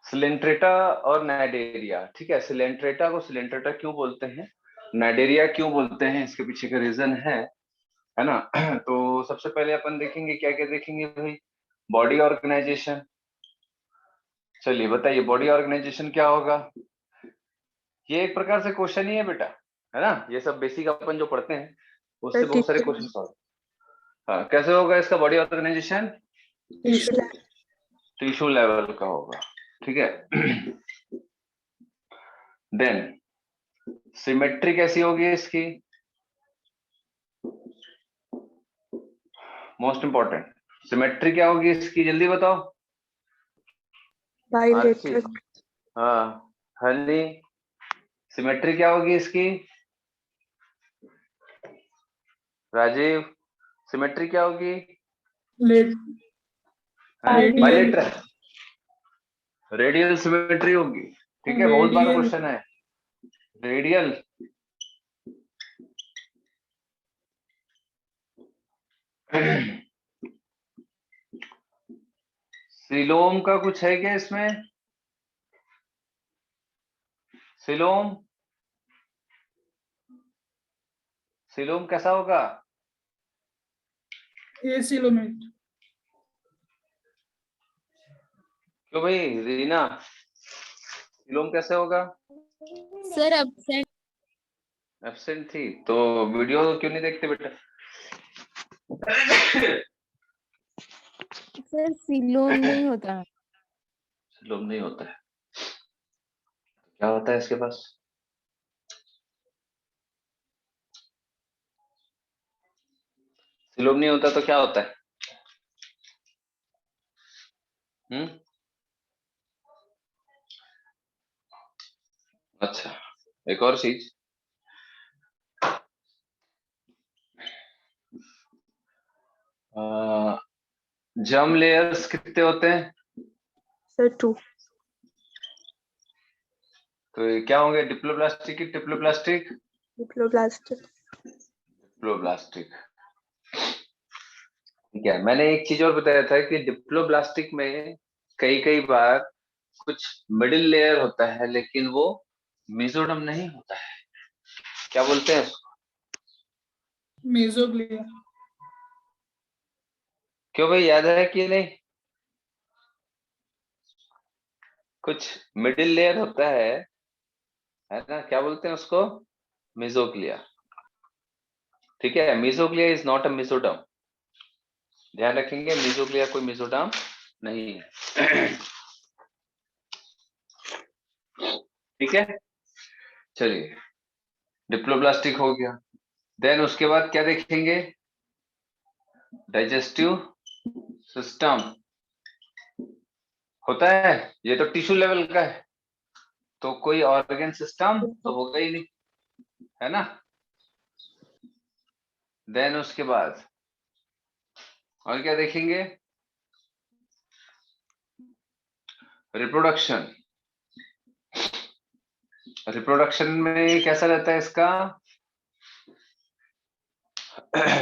Coelenterata और Cnidaria. ठीक है, सिलेंट्रेटा को सिलेंट्रेटा क्यों बोलते हैं, नाइडेरिया क्यों बोलते हैं, इसके पीछे का रीजन है ना। तो सबसे पहले अपन देखेंगे, क्या क्या देखेंगे भाई, बॉडी ऑर्गेनाइजेशन। चलिए बताइए, बॉडी ऑर्गेनाइजेशन क्या होगा। ये एक प्रकार से क्वेश्चन ही है बेटा, है ना। ये सब बेसिक अपन जो पढ़ते हैं उससे बहुत सारे क्वेश्चन सॉल्व। हाँ, कैसे होगा इसका बॉडी ऑर्गेनाइजेशन, टिश्यू लेवल का होगा। ठीक है। देन सिमेट्री कैसी होगी इसकी, मोस्ट इंपॉर्टेंट। सिमेट्री क्या होगी इसकी, जल्दी बताओ। बाइलेटरल। हाँ हनी, सिमेट्री क्या होगी इसकी। राजीव, सिमेट्री क्या होगी। बाइलेटरल, रेडियल सिमेट्री होगी। ठीक है, बहुत बार क्वेश्चन है। रेडियल, सिलोम का कुछ है क्या इसमें, सिलोम, सिलोम कैसा होगा। एसिलोमेट। क्यों भाई रीना, सिलोम कैसे होगा। Sir absent. एब्सेंट थी तो वीडियो क्यों नहीं देखते बेटा। सर सिलोम नहीं होता। सिलोम नहीं होता है, क्या होता है इसके पास। सिलोम नहीं होता तो क्या होता है। अच्छा, एक और चीज, जर्म लेयर्स कितने होते हैं। सर 2। तो ये क्या होंगे, डिप्लोब्लास्टिक की ट्रिप्लोब्लास्टिक, डिप्लोब्लास्टिक। डिप्लोब्लास्टिक। ठीक है, मैंने एक चीज और बताया था कि डिप्लोब्लास्टिक में कई कई बार कुछ मिडिल लेयर होता है लेकिन वो मेसोडर्म नहीं होता है, क्या बोलते हैं उसको। मेसोग्लिया। क्यों भाई, याद है कि नहीं। कुछ मिडिल लेयर होता है ना, क्या बोलते हैं उसको, मेसोग्लिया। ठीक है, mesoglea is not a mesoderm, ध्यान रखेंगे, मेसोग्लिया कोई मेसोडर्म नहीं है। ठीक है, चलिए डिप्लोब्लास्टिक हो गया। देन उसके बाद क्या देखेंगे, डाइजेस्टिव सिस्टम होता है, ये तो टिश्यू लेवल का है तो कोई ऑर्गन सिस्टम तो होगा ही नहीं, है ना। देन उसके बाद और क्या देखेंगे, रिप्रोडक्शन। रिप्रोडक्शन में कैसा रहता है इसका,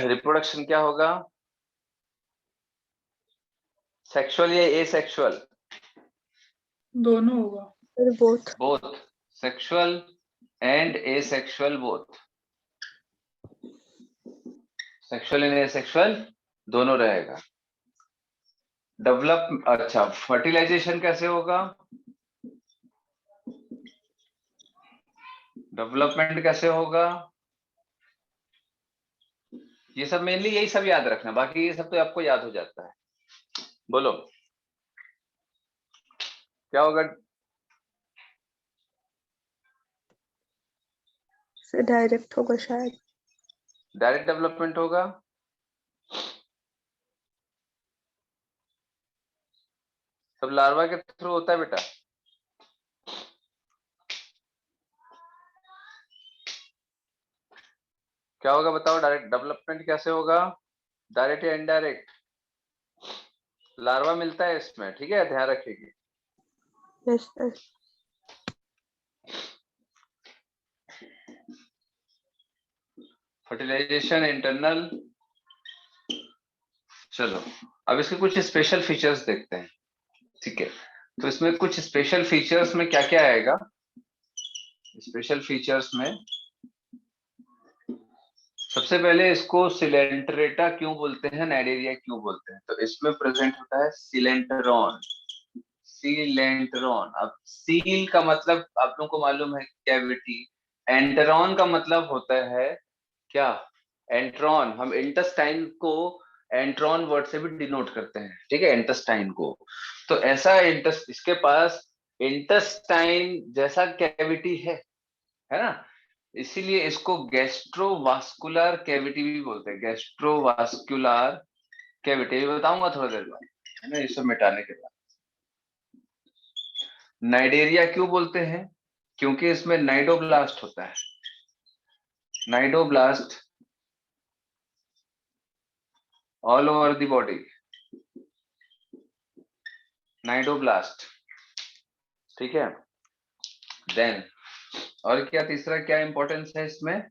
रिप्रोडक्शन क्या होगा, सेक्सुअल या एसेक्सुअल। दोनों होगा। Both. Both, sexual and asexual both, sexual and asexual दोनों रहेगा। डेवलप, अच्छा फर्टिलाइजेशन कैसे होगा, डेवलपमेंट कैसे होगा, ये सब मेनली यही सब याद रखना, बाकी ये सब तो आपको याद हो जाता है। बोलो क्या होगा। डायरेक्ट होगा शायद। डायरेक्ट डेवलपमेंट होगा, सब लार्वा के थ्रू होता है बेटा। क्या होगा बताओ, डायरेक्ट डेवलपमेंट कैसे होगा, डायरेक्ट या इनडायरेक्ट। लार्वा मिलता है इसमें, ठीक है, ध्यान रखिएगा। Yes sir. Fertilization internal. चलो अब इसके कुछ स्पेशल फीचर्स देखते हैं। ठीक है, तो इसमें कुछ स्पेशल फीचर्स में क्या क्या आएगा? स्पेशल फीचर्स में सबसे पहले इसको सिलेंट्रेटा क्यों बोलते हैं, नाइडेरिया क्यों बोलते हैं? तो इसमें प्रेजेंट होता है सिलेंट्रॉन। सिलेंट्रॉन, अब सील का मतलब आप लोगों को मालूम है कैविटी, एंटरॉन का मतलब होता है क्या? एंट्रॉन। हम इंटेस्टाइन को एंट्रॉन वर्ड से भी डिनोट करते हैं, ठीक है, इंटेस्टाइन को। तो ऐसा इसके पास इंटेस्टाइन जैसा कैविटी है ना, इसीलिए इसको गैस्ट्रोवास्कुलर कैविटी भी बोलते हैं। गैस्ट्रोवास्कुलर कैविटी बताऊंगा थोड़ा देर बाद, है ना, ये सब मिटाने के बाद। नाइडेरिया क्यों बोलते हैं? क्योंकि इसमें नाइडोब्लास्ट होता है। Cnidoblast all over the body, cnidoblast, ठीक है। देन और क्या तीसरा क्या इंपॉर्टेंस है इसमें?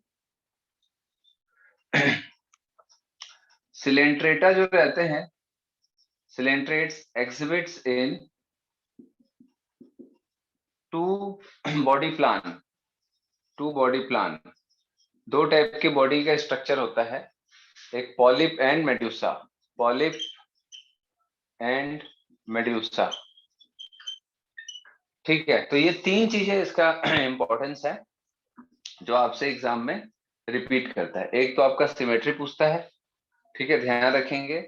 सिलेंट्रेटा जो रहते हैं, coelenterates exhibits in two body plan. Two body plan, दो टाइप के बॉडी का स्ट्रक्चर होता है, एक polyp and medusa. Polyp and medusa, ठीक है। तो ये तीन चीजें इसका इंपॉर्टेंस है जो आपसे एग्जाम में रिपीट करता है। एक तो आपका सिमेट्री पूछता है, ठीक है, ध्यान रखेंगे,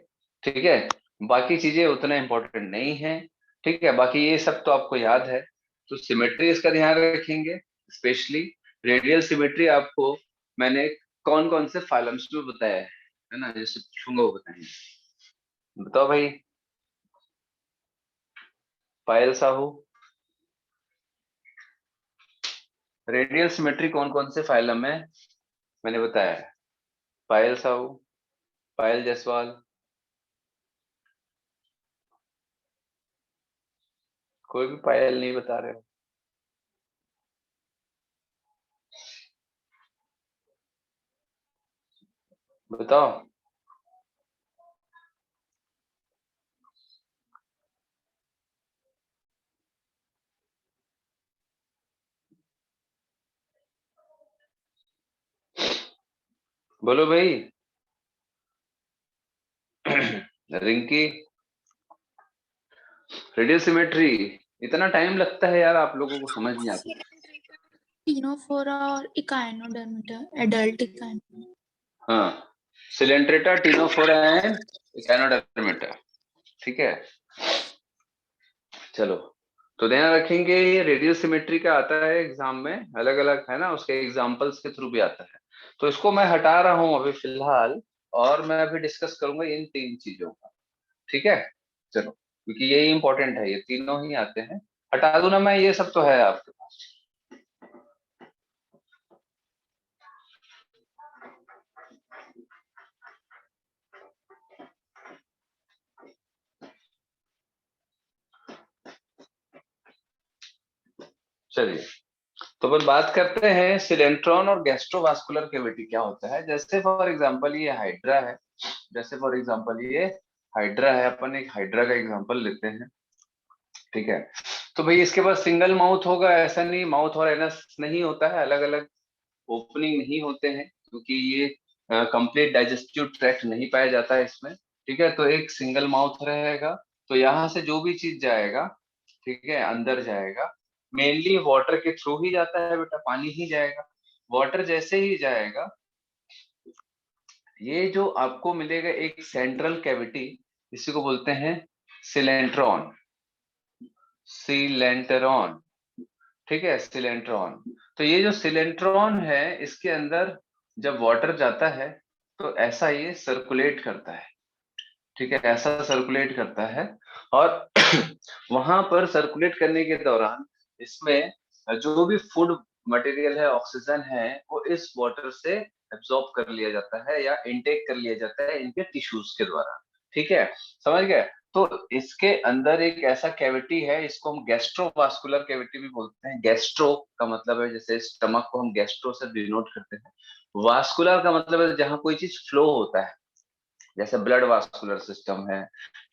ठीक है। बाकी चीजें उतना इंपॉर्टेंट नहीं है, ठीक है, बाकी ये सब तो आपको याद है। तो सिमेट्री इसका ध्यान रखेंगे, स्पेशली रेडियल सिमेट्री आपको मैंने कौन कौन से फाइलम्स में बताया है ना, जैसे पूछूंगा वो बताएंगे। बताओ भाई, पायल साहू, रेडियल सिमेट्री कौन कौन से फाइलम में मैंने बताया है? पायल साहू, पायल जायसवाल, कोई भी पायल नहीं बता रहे हो? बताओ। बोलो भाई। रिंकी, रेडियल सिमेट्री इतना टाइम लगता है यार, आप लोगों को समझ नहीं आता। टीनोफोरा और इकाइनोडर्मिटा, एडल्ट इकाइनो। हाँ, सिलेंट्रेटा, टीनोफोरा एंड इकाइनोडर्मिटा, ठीक है। चलो, तो ध्यान रखेंगे ये रेडियल सिमेट्री का आता है एग्जाम में, अलग अलग है ना, उसके एग्जांपल्स के थ्रू भी आता है। तो इसको मैं हटा रहा हूं अभी फिलहाल, और मैं अभी डिस्कस करूंगा इन तीन चीजों का, ठीक है। चलो, क्योंकि यही इंपॉर्टेंट है, ये तीनों ही आते हैं। हटा दूं ना मैं, ये सब तो है आपके पास। चलिए, तो अपन बात करते हैं सिलेंट्रॉन और गैस्ट्रोवास्कुलर कैविटी क्या होता है। जैसे फॉर एग्जांपल ये हाइड्रा है, जैसे फॉर एग्जांपल ये हाइड्रा है, अपन एक हाइड्रा का एग्जांपल लेते हैं, ठीक है। तो भाई इसके पास सिंगल माउथ होगा ऐसा नहीं, माउथ और एनस नहीं होता है, अलग अलग ओपनिंग नहीं होते हैं, क्योंकि ये कंप्लीट डाइजेस्टिव ट्रैक्ट नहीं पाया जाता है इसमें, ठीक है। तो एक सिंगल माउथ रहेगा, तो यहाँ से जो भी चीज जाएगा, ठीक है, अंदर जाएगा, मेनली वाटर के थ्रू ही जाता है बेटा, पानी ही जाएगा। वाटर जैसे ही जाएगा, ये जो आपको मिलेगा एक सेंट्रल कैविटी, इसी को बोलते हैं सिलेंट्रॉन। सिलेंट्रॉन, ठीक है, सिलेंट्रॉन। तो ये जो सिलेंट्रॉन है, इसके अंदर जब वाटर जाता है तो ऐसा ये सर्कुलेट करता है, ठीक है, ऐसा सर्कुलेट करता है। और वहां पर सर्कुलेट करने के दौरान इसमें जो भी फूड मटेरियल है, ऑक्सीजन है, वो इस वाटर से एब्जॉर्ब कर लिया जाता है या इनटेक कर लिया जाता है इनके टिश्यूज के द्वारा, ठीक है, समझ गए। तो इसके अंदर एक ऐसा कैविटी है, इसको हम गैस्ट्रोवास्कुलर कैविटी भी बोलते हैं। गैस्ट्रो का मतलब है, जैसे स्टमक को हम गैस्ट्रो से डिनोट करते हैं, वास्कुलर का मतलब है जहां कोई चीज फ्लो होता है, जैसे ब्लड वास्कुलर सिस्टम है,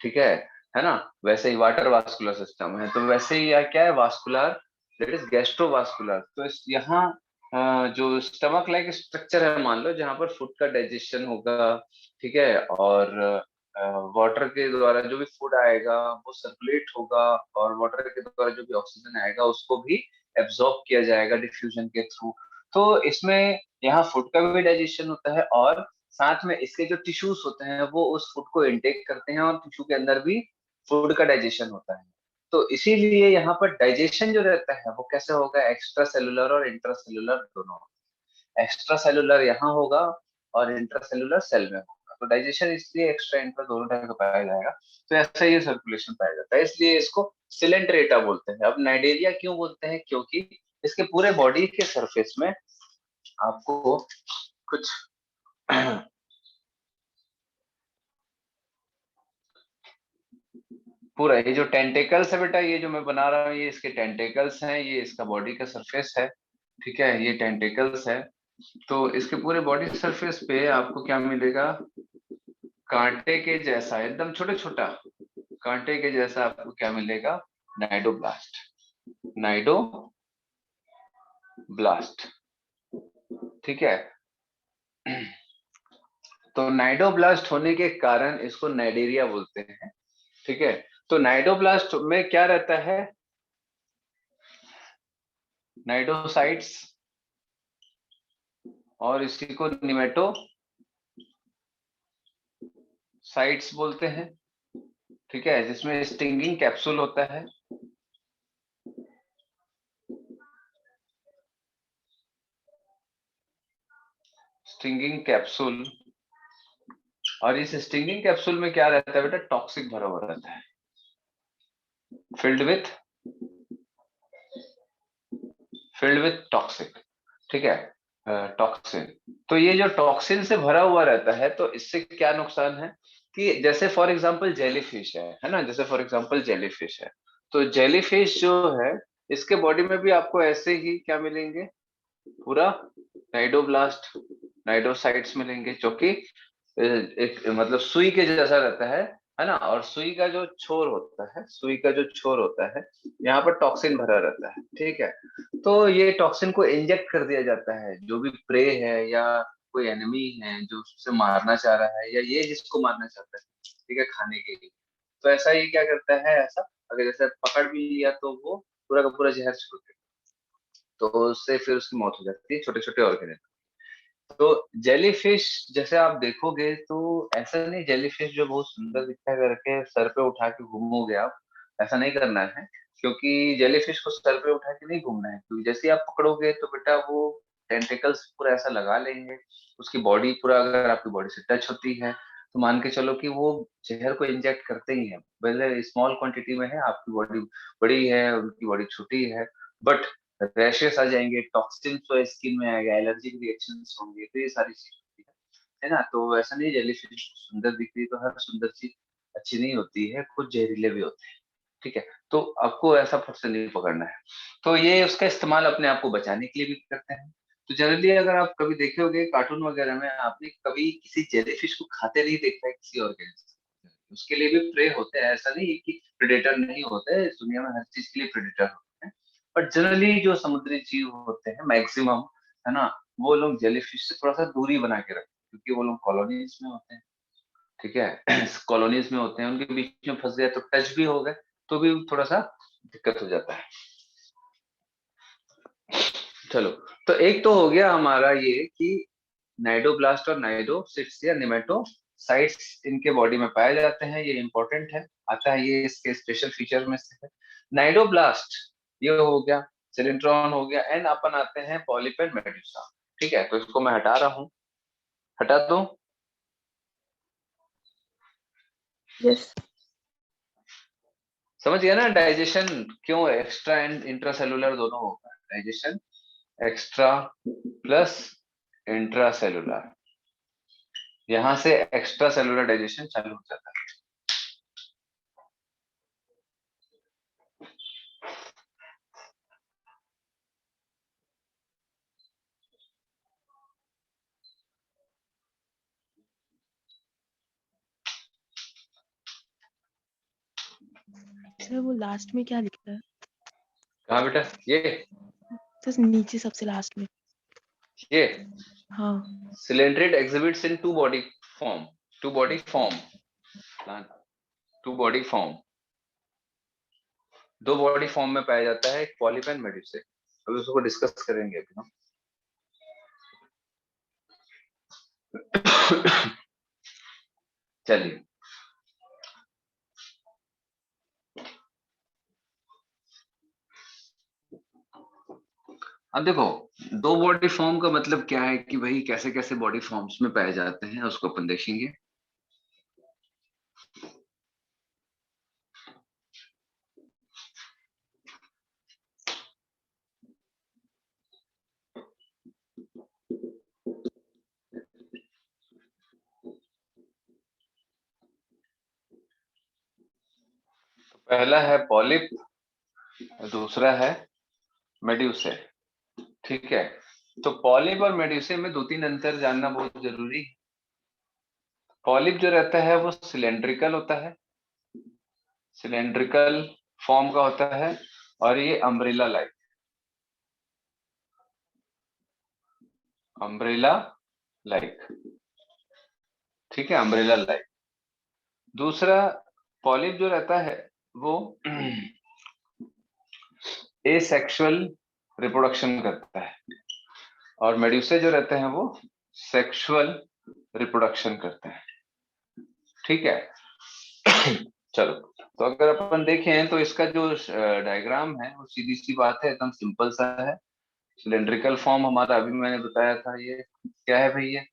ठीक है, है ना, वैसे ही वाटर वास्कुलर सिस्टम है, तो वैसे ही यह क्या है, वास्कुलर, दैट इज गैस्ट्रोवास्कुलर। तो इस यहाँ जो स्टमक लाइक स्ट्रक्चर है, मान लो जहाँ पर फूड का डाइजेशन होगा, ठीक है, और वाटर के द्वारा जो भी फूड आएगा वो सर्कुलेट होगा, और वाटर के द्वारा जो भी ऑक्सीजन आएगा उसको भी एब्जॉर्ब किया जाएगा डिफ्यूजन के थ्रू। तो इसमें यहाँ फूड का भी डाइजेशन होता है, और साथ में इसके जो टिश्यूज होते हैं वो उस फूड को इनटेक करते हैं, और टिश्यू के अंदर भी फूड का डाइजेशन होता है। तो इसीलिए यहाँ पर डाइजेशन जो रहता है वो कैसे होगा, एक्स्ट्रा सेलुलर और इंट्रा सेलुलर दोनों। एक्स्ट्रा सेलुलर यहाँ होगा और इंट्रा सेलुलर सेल में होगा, तो डाइजेशन इसलिए एक्स्ट्रा इंट्रा दोनों टाइप का पाया जाएगा। तो ऐसा ये सर्कुलेशन पाया जाता है, इसलिए इसको सिलेंट्रेटा बोलते हैं। अब नाइडेरिया क्यों बोलते हैं, क्योंकि इसके पूरे बॉडी के सरफेस में आपको कुछ पूरा ये जो टेंटेकल्स है बेटा, ये जो मैं बना रहा हूँ ये इसके टेंटेकल्स हैं, ये इसका बॉडी का सरफेस है, ठीक है, ये टेंटेकल्स है। तो इसके पूरे बॉडी सरफेस पे आपको क्या मिलेगा, कांटे के जैसा, एकदम छोटे छोटा कांटे के जैसा आपको क्या मिलेगा, नाइडोब्लास्ट। नाइडोब्लास्ट, ठीक है। तो नाइडोब्लास्ट होने के कारण इसको नाइडेरिया बोलते हैं, ठीक है। तो नाइडोब्लास्ट में क्या रहता है, नाइडोसाइट्स, और इसी को निमेटोसाइट्स बोलते हैं, ठीक है, जिसमें स्टिंगिंग कैप्सूल होता है। स्टिंगिंग कैप्सूल, और इस स्टिंगिंग कैप्सूल में क्या रहता है बेटा, टॉक्सिक भरा हुआ रहता है, फिल्ड विथ टॉक्सिक, ठीक है, टॉक्सिन। तो ये जो टॉक्सिन से भरा हुआ रहता है, तो इससे क्या नुकसान है कि जैसे फॉर एग्जांपल जेलीफिश है ना, जैसे फॉर एग्जांपल जेलीफिश है, तो जेलीफिश जो है इसके बॉडी में भी आपको ऐसे ही क्या मिलेंगे, पूरा नाइडोब्लास्ट, नाइडोसाइट्स मिलेंगे, जो कि एक मतलब सुई के जैसा रहता है ना, और सुई का जो छोर होता है, सुई का जो छोर होता है, यहाँ पर टॉक्सिन भरा रहता है, ठीक है। तो ये टॉक्सिन को इंजेक्ट कर दिया जाता है, जो भी प्रे है या कोई एनिमी है जो उससे मारना चाह रहा है, या ये जिसको मारना चाहता है, ठीक है, खाने के लिए। तो ऐसा ये क्या करता है, ऐसा अगर जैसे पकड़ भी लिया तो वो पूरा का पूरा जहर छोड़ देता है, तो उससे फिर उसकी मौत हो जाती है, छोटे छोटे ऑर्गेनिज्म। तो जेलीफिश जैसे आप देखोगे तो ऐसा नहीं, जेलीफिश जो बहुत सुंदर दिखता है करके सर पे उठा के घूमोगे आप, ऐसा नहीं करना है, क्योंकि जेलीफिश को सर पे उठा के नहीं घूमना है, क्योंकि जैसे ही आप पकड़ोगे तो बेटा वो टेंटिकल्स पूरा ऐसा लगा लेंगे, उसकी बॉडी पूरा अगर आपकी बॉडी से टच होती है तो मान के चलो कि वो जहर को इंजेक्ट करते ही है, भले स्मॉल क्वांटिटी में है, आपकी बॉडी बड़ी है, उनकी बॉडी छोटी है, बट रैशेस आ जाएंगे, टॉक्सिन तो स्किन में आएगा, एलर्जिक रिएक्शंस होंगे, तो ये सारी चीज होती है ना। तो ऐसा नहीं जेलीफिश सुंदर दिख रही तो हर सुंदर चीज अच्छी नहीं होती है, कुछ जहरीले भी होते हैं, ठीक है। तो आपको ऐसा फट से नहीं पकड़ना है, तो ये उसका इस्तेमाल अपने आप को बचाने के लिए भी करते हैं। तो जनरली अगर आप कभी देखे होंगे कार्टून वगैरह में, आपने कभी किसी जेलीफिश को खाते नहीं देखा है किसी ऑर्गेनिज्म, उसके लिए भी प्रे होते हैं, ऐसा नहीं है कि प्रेडेटर नहीं होते, इस दुनिया में हर चीज के लिए प्रेडेटर होते हैं, बट जनरली जो समुद्री जीव होते हैं मैक्सिमम, है ना, वो लोग जेलीफिश से थोड़ा सा दूरी बना के रखते हैं, क्योंकि वो लोग कॉलोनीज में होते हैं, ठीक है, कॉलोनीज में होते हैं, उनके बीच में फंस गए तो टच भी हो गए तो भी थोड़ा सा दिक्कत हो जाता है। चलो, तो एक तो हो गया हमारा ये कि नाइडोब्लास्ट और नाइडोसिट्स या निमेटोसाइट्स इनके बॉडी में पाए जाते हैं, ये इंपॉर्टेंट है, आता है, ये इसके स्पेशल फीचर में से है। नाइडोब्लास्ट ये हो गया, सिलिंट्रॉन हो गया, एंड अपन आते हैं पॉलिप एंड मेडुसा, ठीक है। तो इसको मैं हटा रहा हूँ, हटा दो। यस। समझ गया ना, डाइजेशन क्यों एक्स्ट्रा एंड इंट्रा सेलुलर दोनों होगा, digestion extra plus intra cellular, यहां से एक्स्ट्रा सेलुलर डाइजेशन चालू हो जाता है। सर वो लास्ट में क्या लिखता है? कहाँ बेटा? ये सर नीचे सबसे लास्ट में। ये हाँ coelenterate exhibits in two body form, two body form, two body form, दो बॉडी फॉर्म में पाया जाता है, एक पॉलिप एंड मेड्यूसे। अभी उसको डिस्कस करेंगे अभी हम। चलिए, अब देखो दो बॉडी फॉर्म का मतलब क्या है कि भाई कैसे कैसे बॉडी फॉर्म्स में पाए जाते हैं, उसको अपन देखेंगे। पहला है पॉलिप, दूसरा है मेड्यूसे। ठीक है, तो पॉलिप और मेड्यूसे में दो तीन अंतर जानना बहुत जरूरी है। पॉलिप जो रहता है वो सिलेंड्रिकल होता है, सिलेंड्रिकल फॉर्म का होता है, और ये अम्ब्रेला लाइक, अम्ब्रेला लाइक, ठीक है, अम्ब्रेला लाइक। दूसरा पॉलिप जो रहता है वो एसेक्सुअल रिप्रोडक्शन करता है, और मेड्यूसे जो रहते हैं वो सेक्सुअल रिप्रोडक्शन करते हैं। ठीक है। चलो, तो अगर अपन देखें तो इसका जो डायग्राम है वो सीधी सी बात है, एकदम सिंपल सा है। सिलेंड्रिकल फॉर्म हमारा अभी मैंने बताया था, ये क्या है भाई? ये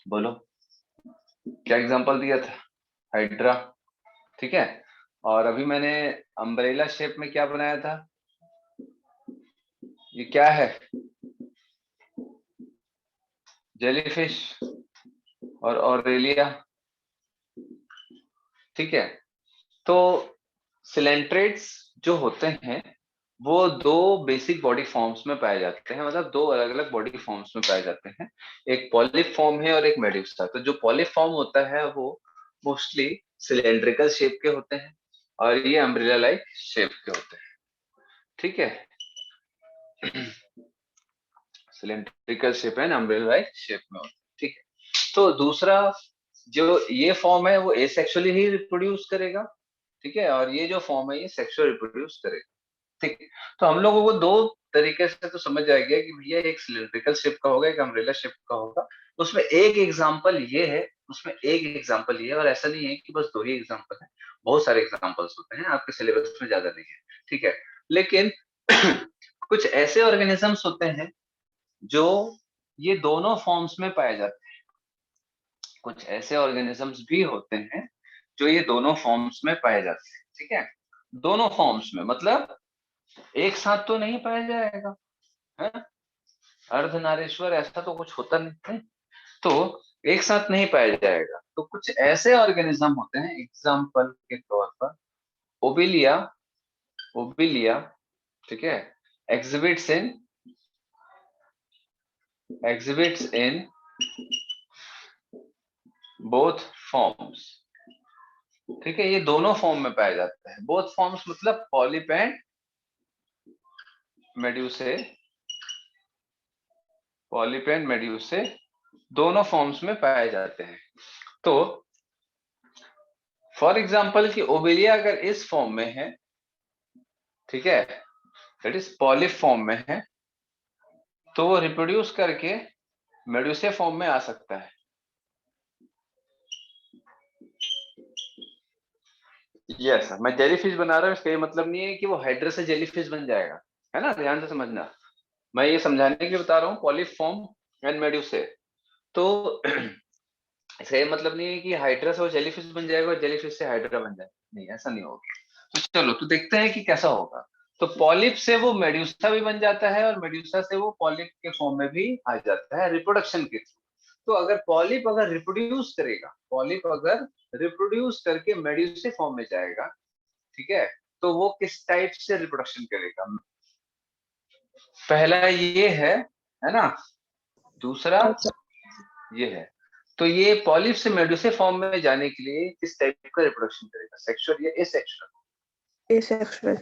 बोलो, क्या एग्जांपल दिया था? हाइड्रा। ठीक है, और अभी मैंने अम्ब्रेला शेप में क्या बनाया था? ये क्या है? जेलीफिश और ऑरेलिया। ठीक है, तो सिलेंट्रेट्स जो होते हैं वो दो बेसिक बॉडी फॉर्म्स में पाए जाते हैं, मतलब दो अलग अलग बॉडी फॉर्म्स में पाए जाते हैं। एक पॉलिप फॉर्म है और एक मेड्यूसा। तो जो पॉलिप फॉर्म होता है वो मोस्टली सिलेंड्रिकल शेप के होते हैं, और ये अम्ब्रेला लाइक शेप के होते हैं। ठीक है, सिलेंड्रिकल शेप है, अम्ब्रेला लाइक शेप में होते हैं। ठीक है, तो दूसरा जो ये फॉर्म है वो एसेक्सुअली ही रिप्रोड्यूस करेगा। ठीक है, और ये जो फॉर्म है ये सेक्सुअल रिप्रोड्यूस करेगा। ठीक, तो हम लोगों को दो तरीके से तो समझ आ गया कि भैया एक सिलिंड्रिकल शेप का होगा, एक अम्ब्रेला शेप का होगा। उसमें एक एग्जांपल ये है, उसमें एक एग्जांपल ये है, और ऐसा नहीं है कि बस दो ही एग्जांपल है, बहुत सारे एग्जांपल्स होते हैं, आपके सिलेबस में ज्यादा नहीं है। ठीक है, लेकिन कुछ ऐसे ऑर्गेनिजम्स होते हैं जो ये दोनों फॉर्म्स में पाए जाते हैं, कुछ ऐसे ऑर्गेनिजम्स भी होते हैं जो ये दोनों फॉर्म्स में पाए जाते हैं। ठीक है, दोनों फॉर्म्स में मतलब एक साथ तो नहीं पाया जाएगा, है? अर्धनारीश्वर ऐसा तो कुछ होता नहीं है, तो एक साथ नहीं पाया जाएगा। तो कुछ ऐसे ऑर्गेनिज्म होते हैं, एग्जाम्पल के तौर पर ओबिलिया, ओबिलिया, ठीक है, एग्जिबिट्स इन बोथ फॉर्म्स। ठीक है, ये दोनों फॉर्म में पाया जाता है। बोथ फॉर्म्स मतलब polyp and medusae, polyp and medusae दोनों फॉर्म्स में पाए जाते हैं। तो फॉर एग्जाम्पल कि ओबेलिया अगर इस फॉर्म में है, ठीक है, दैट इज पॉलिप फॉर्म में है, तो वो रिप्रोड्यूस करके मेड्यूसे फॉर्म में आ सकता है। यस, मैं जेलीफिश बना रहा हूँ, इसका ये मतलब नहीं है कि वो हाइड्रा से जेलीफिश बन जाएगा, है ना, ध्यान से समझना। मैं ये समझाने के लिए बता रहा हूँ पॉलिप फॉर्म एंड मेड्यूसे। तो इसका ये मतलब नहीं है कि हाइड्रा से वो जेलीफिश बन जाएगा और जेलीफिश से हाइड्रा बन जाएगा, नहीं, ऐसा नहीं होगा। तो चलो तो देखते हैं कि कैसा होगा। तो पॉलिप से वो मेड्यूसा भी बन जाता है, और मेड्यूसा से वो पॉलिप के फॉर्म में भी आ जाता है रिप्रोडक्शन के थ्रू। तो अगर पॉलिप अगर रिप्रोड्यूस करेगा, पॉलिप अगर रिप्रोड्यूस करके मेड्यूसे फॉर्म में जाएगा, ठीक है, तो वो किस टाइप से रिप्रोडक्शन करेगा? पहला ये है ना, दूसरा ये है। तो ये पॉलिप से मेड्यूसे फॉर्म में जाने के लिए किस टाइप का रिप्रोडक्शन करेगा, सेक्सुअल या एसेक्सुअल? asexual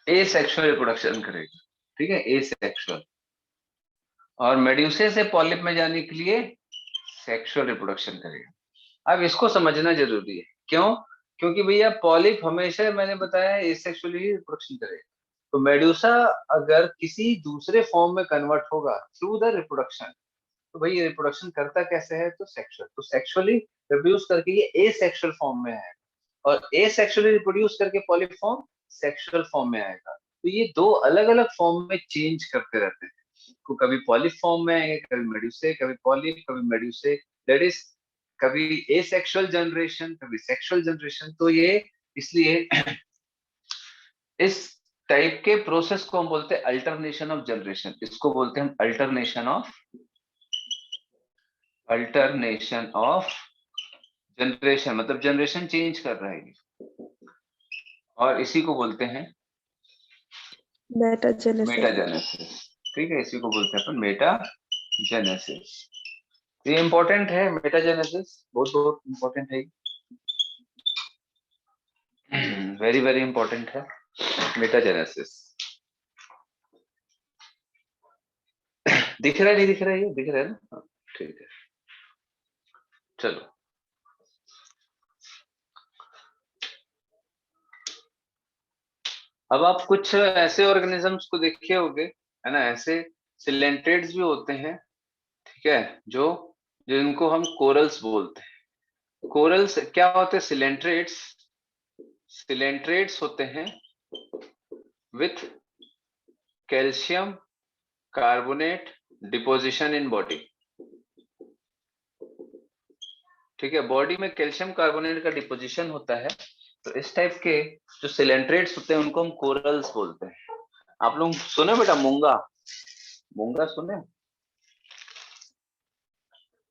एसेक्सुअल रिप्रोडक्शन करेगा, ठीक है, एसेक्सुअल। और मेड्यूसे से पॉलिप में जाने के लिए सेक्सुअल रिप्रोडक्शन करेगा। अब इसको समझना जरूरी है, क्यों? क्योंकि भैया पॉलिप हमेशा, मैंने बताया, एसेक्सुअली रिप्रोडक्शन करेगा। तो मेड्यूसा अगर किसी दूसरे फॉर्म में कन्वर्ट होगा थ्रू द रिप्रोडक्शन, तो भाई ये रिप्रोडक्शन करता कैसे है? तो सेक्सुअल, तो सेक्सुअली रिप्रोड्यूस करके ये एसेक्सुअल फॉर्म में है, और एसेक्सुअली रिप्रोड्यूस करके पॉलिप फॉर्म सेक्सुअल फॉर्म में आएगा। तो ये दो अलग अलग फॉर्म में चेंज करते रहते हैं, को कभी पॉलिप फॉर्म में आएंगे, कभी मेड्यूसे, कभी पॉलिप, कभी मेड्यूसे, दैट इज कभी एसेक्सुअल जनरेशन, कभी सेक्सुअल जनरेशन। तो ये इसलिए इस टाइप के प्रोसेस को हम बोलते हैं अल्टरनेशन ऑफ जनरेशन। इसको बोलते हैं हम अल्टरनेशन ऑफ जनरेशन, मतलब जनरेशन चेंज कर रहा है, और इसी को बोलते हैं मेटाजेनेसिस। ठीक है, इसी को बोलते हैं अपन मेटाजेनेसिस। ये इंपॉर्टेंट है, मेटाजेनेसिस बहुत बहुत इंपॉर्टेंट है, वेरी वेरी इंपॉर्टेंट है मेटाजेनेसिस। दिख रहा है, नहीं दिख रहा है? ये दिख रहा है ना? ठीक है, चलो। अब आप कुछ ऐसे ऑर्गेनिजम्स को देखे होंगे, है ना, ऐसे सिलेंट्रेट्स भी होते हैं, ठीक है, जो जिनको हम कोरल्स बोलते हैं। कोरल्स क्या होते हैं? सिलेंट्रेट्स होते हैं with calcium carbonate deposition in body. ठीक है, बॉडी में कैल्शियम कार्बोनेट का डिपोजिशन होता है। तो इस टाइप के जो सिलेंट्रेट्स होते हैं उनको हम कोरल्स बोलते हैं। आप लोग सुने बेटा मूंगा? मूंगा सुने?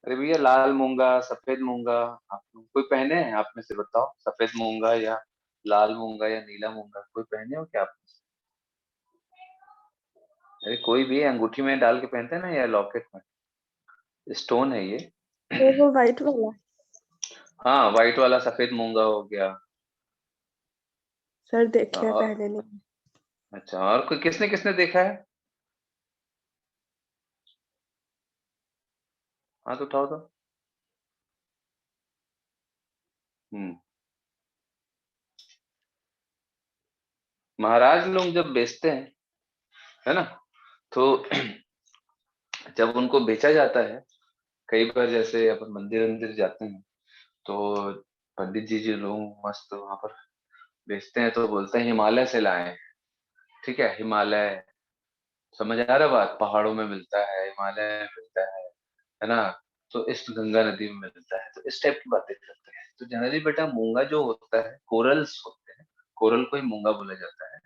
अरे भैया, लाल मूंगा, सफेद मूंगा, आप लोग कोई पहने हैं? आप में से बताओ, सफेद मूंगा या लाल मूंगा या नीला मूंगा, कोई पहने हो क्या आप? अरे कोई भी अंगूठी में डाल के पहनते हैं ना, या लॉकेट में, स्टोन है ये। वो व्हाइट वाला हाँ, व्हाइट वाला सफेद मूंगा हो गया। सर देखे और पहले नहीं। अच्छा, और कोई किसने किसने देखा है? हाथ उठाओ तो। हम्म, महाराज लोग जब बेचते हैं, है ना, तो जब उनको बेचा जाता है, कई बार जैसे अपन मंदिर मंदिर जाते हैं, तो पंडित जी जो लोग मस्त वहां पर बेचते हैं, तो बोलते हैं हिमालय से लाए हैं। ठीक है, हिमालय, समझ आ रहा बात? पहाड़ों में मिलता है, हिमालय में मिलता है ना, तो इस गंगा नदी में मिलता है। तो इस टाइप की बातें करते हैं। तो जनरली बेटा मूंगा जो होता है, कोरल्स होते हैं, कोरल को ही मूंगा बोला जाता है।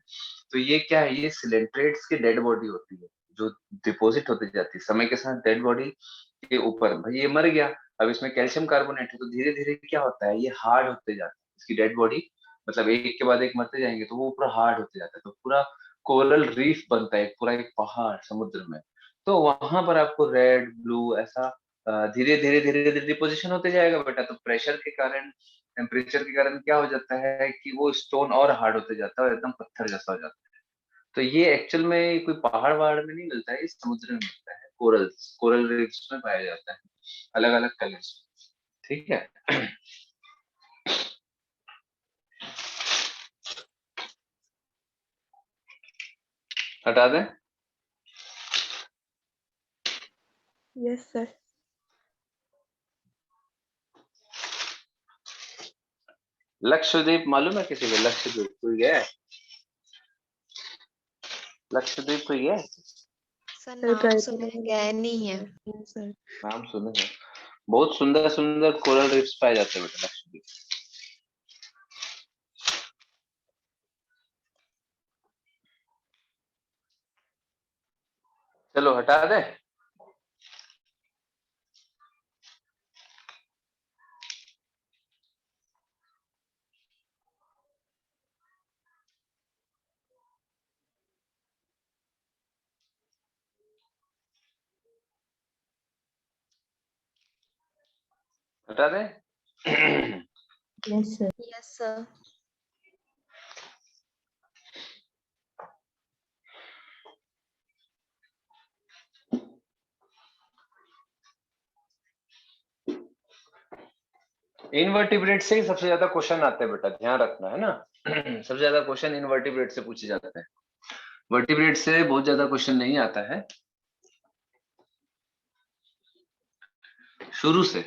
तो ये क्या है? ये सिलेंट्रेट्स की डेड बॉडी होती है, जो डिपॉजिट होती जाती है समय के साथ डेड बॉडी के ऊपर। भाई ये मर गया, अब इसमें कैल्शियम कार्बोनेट है, तो धीरे धीरे क्या होता है, ये हार्ड होते जाता है, इसकी डेड बॉडी, मतलब एक के बाद एक मरते जाएंगे, तो वो पूरा हार्ड होते जाता है। तो पूरा कोरल रीफ बनता है, पूरा एक पहाड़ समुद्र में। तो वहां पर आपको रेड ब्लू ऐसा धीरे धीरे धीरे धीरे डिपोजिशन होते जाएगा बेटा। तो प्रेशर के कारण, टेम्परेचर के कारण क्या हो जाता है कि वो स्टोन और हार्ड होते जाता है और एकदम पत्थर जैसा हो जाता है। तो ये एक्चुअल में कोई पहाड़ वहाड़ में नहीं मिलता है, ये समुद्र में मिलता है, कोरल रीफ्स में पाया जाता है, अलग अलग कलर्स। ठीक है। हटा दें? Yes sir. लक्षद्वीप मालूम है किसी को? लक्षद्वीप कोई गया है? लक्षद्वीप कोई गया है? सर नाम सुने गए नहीं है सर। नाम सुने हैं। बहुत सुंदर सुंदर कोरल रीफ्स पाए जाते हैं बेटा लक्षद्वीप। चलो हटा दे। हटा दे। यस सर इनवर्टिब्रेट से ही सबसे ज्यादा क्वेश्चन आते हैं बेटा, ध्यान रखना है ना। सबसे ज्यादा क्वेश्चन इनवर्टिब्रेट से पूछे जाते हैं, वर्टिब्रेट से बहुत ज्यादा क्वेश्चन नहीं आता है शुरू से।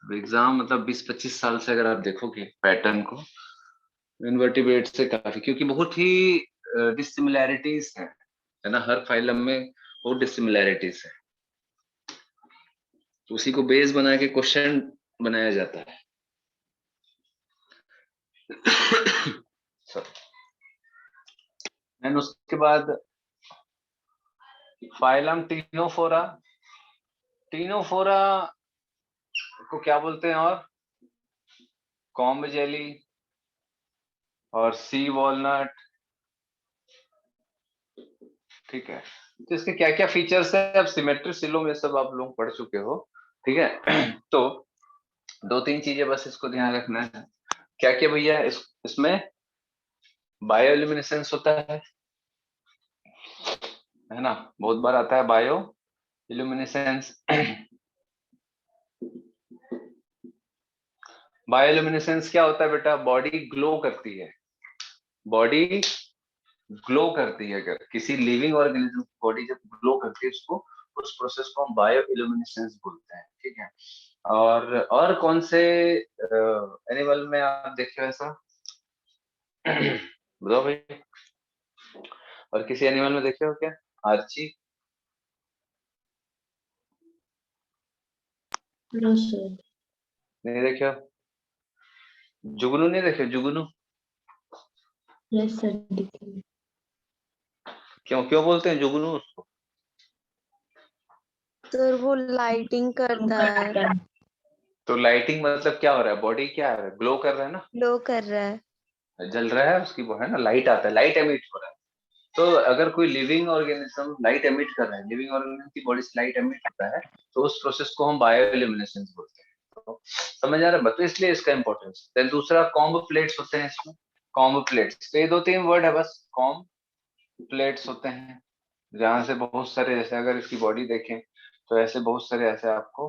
एग्जाम मतलब 20-25 साल से अगर आप देखोगे पैटर्न को, इनवर्टिब्रेट से काफी, क्योंकि बहुत ही डिसिमिलैरिटीज है ना, हर फाइलम में बहुत डिसिमिलैरिटीज है, तो उसी को बेस बना के क्वेश्चन बनाया जाता है। एंड उसके बाद फाइलम टीनोफोरा, टीनोफोरा को क्या बोलते हैं, और कॉम्ब जेली और सी वॉलनट, ठीक है। तो इसके क्या क्या फीचर्स है, अब सिमेट्री सिलो में सब आप लोग पढ़ चुके हो, ठीक है। तो 2-3 चीजें बस इसको ध्यान रखना है। क्या क्या भैया, इसमें बायोल्यूमिनेसेंस होता है ना, बहुत बार आता है बायो इल्यूमिनेसेंस। बायोल्यूमिनेसेंस क्या होता है बेटा, बॉडी ग्लो करती है, बॉडी ग्लो करती है। अगर किसी लिविंग ऑर्गेनिज्म की बॉडी जब ग्लो करती है, उसको, उस प्रोसेस को हम बायो इल्यूमिनेसेंस बोलते हैं, ठीक है। और कौन से एनिमल में आप देखे हो ऐसा, बताओ भाई, और किसी एनिमल में देखे हो क्या, आर्ची? No sir. नहीं देखे हो? जुगनू नहीं देखे, जुगनू? यस सर, देखिए। क्यों क्यों बोलते हैं जुगनू उसको? सर वो लाइटिंग करता है, तो लाइटिंग मतलब क्या हो रहा है, बॉडी क्या है, ग्लो कर रहा है ना, ग्लो कर रहा है। जल रहा है उसकी, वो है ना, लाइट आता है, लाइट एमिट हो रहा है। तो अगर कोई लिविंग ऑर्गेनिज्म लाइट एमिट कर रहा है, लिविंग ऑर्गेनिज्म की बॉडी से लाइट एमिट होता है, तो उस प्रोसेस को हम बायोइल्यूमिनेसेंस बोलते हैं। तो समझ आ रहा है, तो इसलिए इसका इंपॉर्टेंस। देन दूसरा कॉम्ब प्लेट्स होते हैं इसमें, कॉम्ब प्लेट्स, तो ये 2-3 वर्ड है बस, कॉम्ब प्लेट्स होते हैं, जहां से बहुत सारे, जैसे अगर इसकी बॉडी देखें तो ऐसे बहुत सारे ऐसे आपको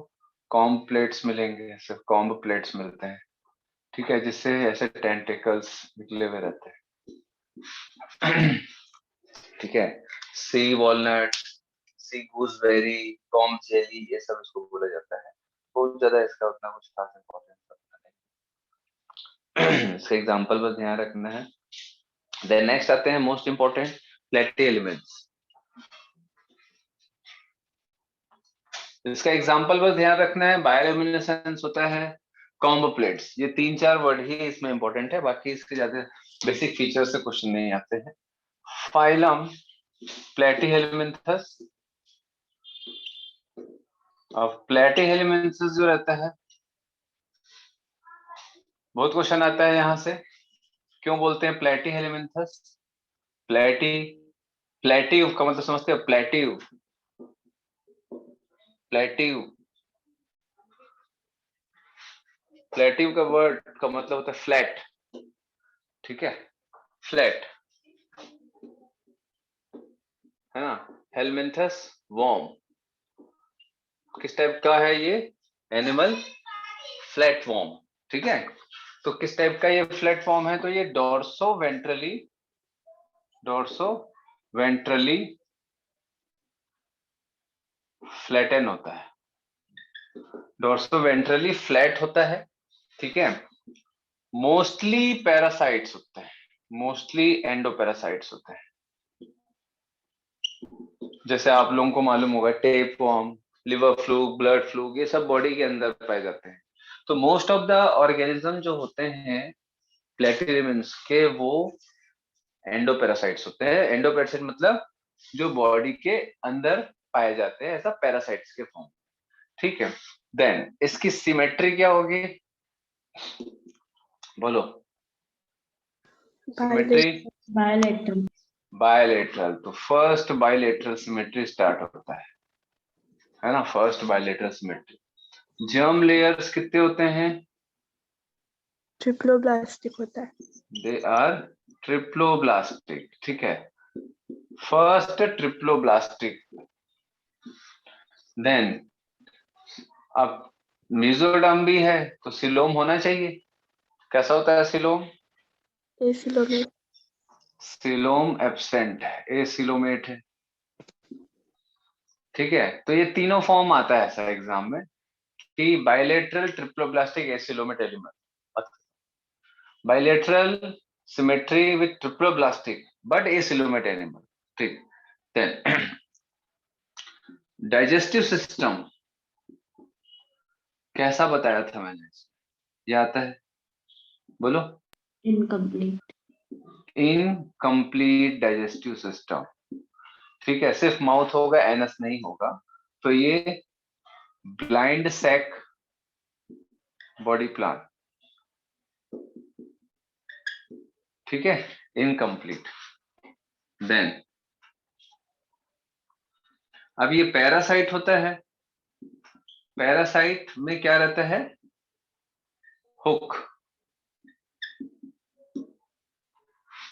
कॉम्ब प्लेट्स मिलेंगे, ऐसे कॉम्ब प्लेट्स मिलते हैं, ठीक है, जिससे ऐसे टेंटिकल्स निकले हुए रहते हैं। ठीक है, सी वॉलनट, सी गूसबेरी, कॉम्ब जेली, ये सब इसको बोला जाता है। बहुत ज्यादा इसका उतना कुछ खास इंपॉर्टेंस नहीं। इसका एग्जांपल बस ध्यान रखना है। देन नेक्स्ट आते हैं मोस्ट इंपॉर्टेंट, फ्लैटी एलिमेंट्स। इसका एग्जांपल बस ध्यान रखना है, बायोल्यूमिनेसेंस होता है, कॉम्ब प्लेट्स, ये 3-4 वर्ड ही इसमें इंपॉर्टेंट है, बाकी इसके ज्यादा बेसिक फीचर से क्वेश्चन नहीं आते हैं। फाइलम प्लेटीहेलमिन्थस, अब प्लेटीहेलमिन्थस जो रहता है, बहुत क्वेश्चन आता है यहाँ से, क्यों बोलते हैं प्लेटीहेलमिन्थस? प्लेटिव का मतलब समझते हो, प्लेटिव, प्लेटिव, प्लेटिव का वर्ड का मतलब होता है फ्लैट, ठीक है, फ्लैट, है ना। हेलमिन्थस वॉर्म, किस टाइप का है ये एनिमल, फ्लैट वॉर्म, ठीक है। तो किस टाइप का ये फ्लैट फॉर्म है, तो ये डोर्सो वेंट्रली फ्लैटन होता है, डोर्सो वेंट्रली फ्लैट होता है, ठीक है। मोस्टली पैरासाइट्स होते हैं, मोस्टली एंडोपैरासाइट्स होते हैं, जैसे आप लोगों को मालूम होगा tape warm, liver fluke, blood fluke, ये सब बॉडी के अंदर पाए जाते हैं। तो मोस्ट ऑफ द ऑर्गेनिज्म जो होते हैं प्लेटीहेलमिन्थस के, वो एंडोपैरासाइट्स होते हैं। एंडोपैरासाइट मतलब जो बॉडी के अंदर पाए जाते हैं, ऐसा पैरासाइट्स के फॉर्म, ठीक है। देन इसकी सिमेट्री क्या होगी, बोलो, सिमेट्री बायोलेटरल। बायलेटरल। तो फर्स्ट बायलेटरल सिमेट्री स्टार्ट होता है ना, first bilateral symmetry. Germ layers कितने होते हैं, ट्रिप्लोब्लास्टिक होता है। दे आर ट्रिप्लोब्लास्टिक, ठीक है, फर्स्ट ट्रिप्लोब्लास्टिक। देन अब मीजोडर्म भी है तो सिलोम होना चाहिए। कैसा होता है सिलोम? एसिलोमेट। सिलोम एब्सेंट है, एसिलोमेट है। ठीक है, तो ये तीनों फॉर्म आता है ऐसा एग्जाम में कि bilateral triploblastic acoelomate element, bilateral symmetry with triploblastic but acoelomate animal. ठीक, देन डाइजेस्टिव सिस्टम कैसा बताया था मैंने, ये आता है? बोलो। Incomplete. Incomplete digestive system. ठीक है, सिर्फ माउथ होगा, एनस नहीं होगा। तो ये ब्लाइंड सैक बॉडी प्लान, ठीक है, इनकम्प्लीट। देन अब ये पैरासाइट होता है, पैरासाइट में क्या रहता है? Hook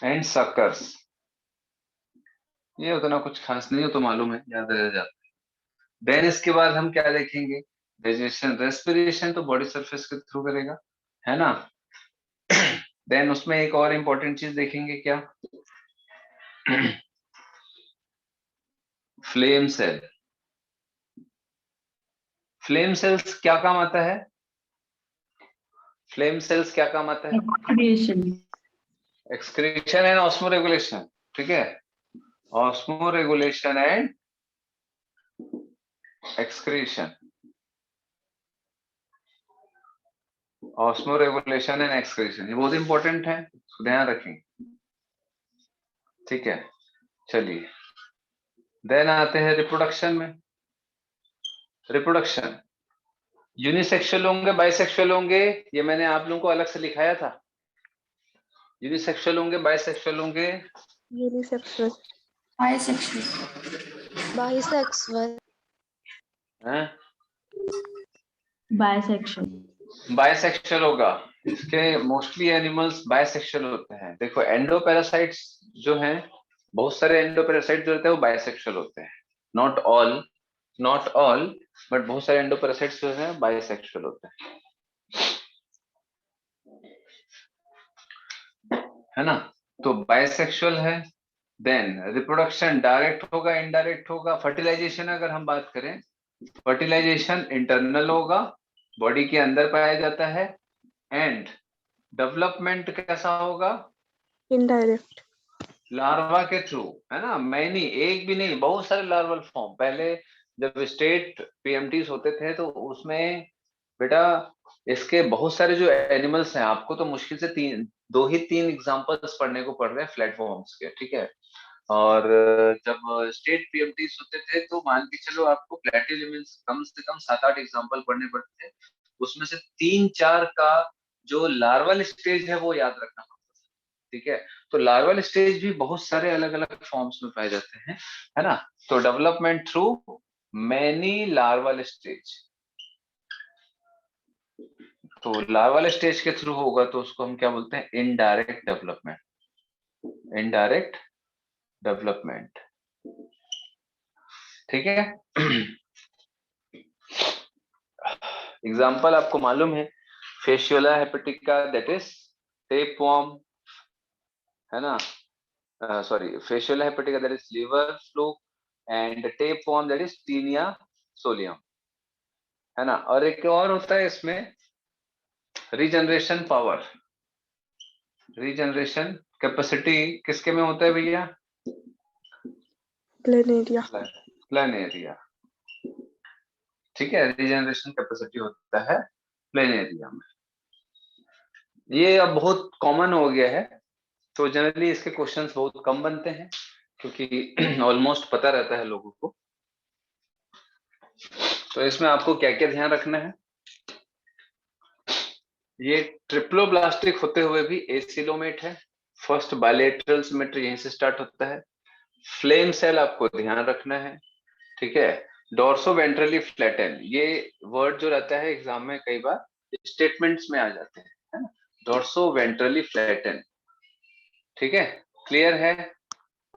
and suckers. ये उतना कुछ खास नहीं हो तो मालूम है, याद रह जाता है। देन इसके बाद हम क्या देखेंगे? डाइजेशन, रेस्पिरेशन तो बॉडी सरफेस के थ्रू करेगा, है ना। देन उसमें एक और इंपॉर्टेंट चीज देखेंगे, क्या? Flame cell. फ्लेम सेल्स क्या काम आता है? फ्लेम सेल्स क्या काम आता है? Excretion. Excretion and osmoregulation. ठीक है, osmoregulation and excretion, osmoregulation and excretion, ये बहुत इंपॉर्टेंट है, ध्यान रखें। ठीक है, चलिए देन आते हैं रिप्रोडक्शन में। रिप्रोडक्शन यूनिसेक्सुअल होंगे, बाइसेक्सुअल होंगे, ये मैंने आप लोगों को अलग से लिखाया था। यूनिसेक्सुअल होंगे, बाइसेक्सुअल होंगे, यूनिसेक्सुअल। Bisexual. बाइसेक्सुअल। हैं? Bisexual. बाइसेक्सुअल होगा। इसके मोस्टली एनिमल्स बाइसेक्सुअल होते हैं। देखो एंडोपैरासाइट्स जो हैं, बहुत सारे एंडोपैरासाइट जो रहते हैं वो बाइसेक्सुअल होते हैं। Not all, not all, but बहुत सारे एंडोपैरासाइट्स जो हैं बाइसेक्सुअल होते हैं, है ना। तो बाइसेक्सुअल है। देन रिप्रोडक्शन डायरेक्ट होगा, इनडायरेक्ट होगा। फर्टिलाइजेशन अगर हम बात करें, फर्टिलाइजेशन इंटरनल होगा, बॉडी के अंदर पाया जाता है। एंड डेवलपमेंट कैसा होगा? इनडायरेक्ट। लार्वा के थ्रू, है ना। मैनी, एक भी नहीं, बहुत सारे लार्वल फॉर्म। पहले जब स्टेट पीएमटीज होते थे तो उसमें बेटा इसके बहुत सारे जो एनिमल्स हैं, आपको तो मुश्किल से दो ही तीन एग्जांपल्स पढ़ने को पड़ रहे हैं प्लेटफॉर्म्स के, ठीक है। और जब स्टेट पीएमटीज होते थे तो मान के चलो आपको प्लेटिलिमेंट्स कम से कम 7-8 एग्जांपल पढ़ने पड़ते थे। उसमें से 3-4 का जो लार्वल स्टेज है वो याद रखना पड़ता है, ठीक है। तो लार्वल स्टेज भी बहुत सारे अलग अलग फॉर्म्स में पाए जाते हैं, है ना। तो development through many larval stage, तो लार्वल स्टेज के थ्रू होगा तो उसको हम क्या बोलते हैं? इनडायरेक्ट डेवलपमेंट, इनडायरेक्ट डेवलपमेंट, ठीक है। एग्जाम्पल आपको मालूम है, Fasciola hepatica, that is tapeworm, है ना। Sorry, Fasciola hepatica that is liver fluke, and tapeworm that is Taenia solium, है ना। और एक और होता है इसमें रीजनरेशन पावर, रीजनरेशन कैपेसिटी किसके में होता है भैया? प्लेनेरिया। प्लेनेरिया, ठीक है। रीजनरेशन कैपेसिटी होता है प्लेनेरिया में। ये अब बहुत कॉमन हो गया है, तो जनरली इसके क्वेश्चंस बहुत कम बनते हैं क्योंकि ऑलमोस्ट पता रहता है लोगों को। तो इसमें आपको क्या क्या ध्यान रखना है? ये ट्रिप्लोब्लास्टिक होते हुए भी एसिलोमेट है। फर्स्ट बायलेटरल सिमेट्री यहीं से स्टार्ट होता है। फ्लेम सेल आपको ध्यान रखना है, ठीक है। डोर्सो वेंट्रली फ्लैटन, ये वर्ड जो रहता है एग्जाम में कई बार स्टेटमेंट्स में आ जाते हैं, है ना। डोर्सो वेंट्रली फ्लैटन, ठीक है, क्लियर है।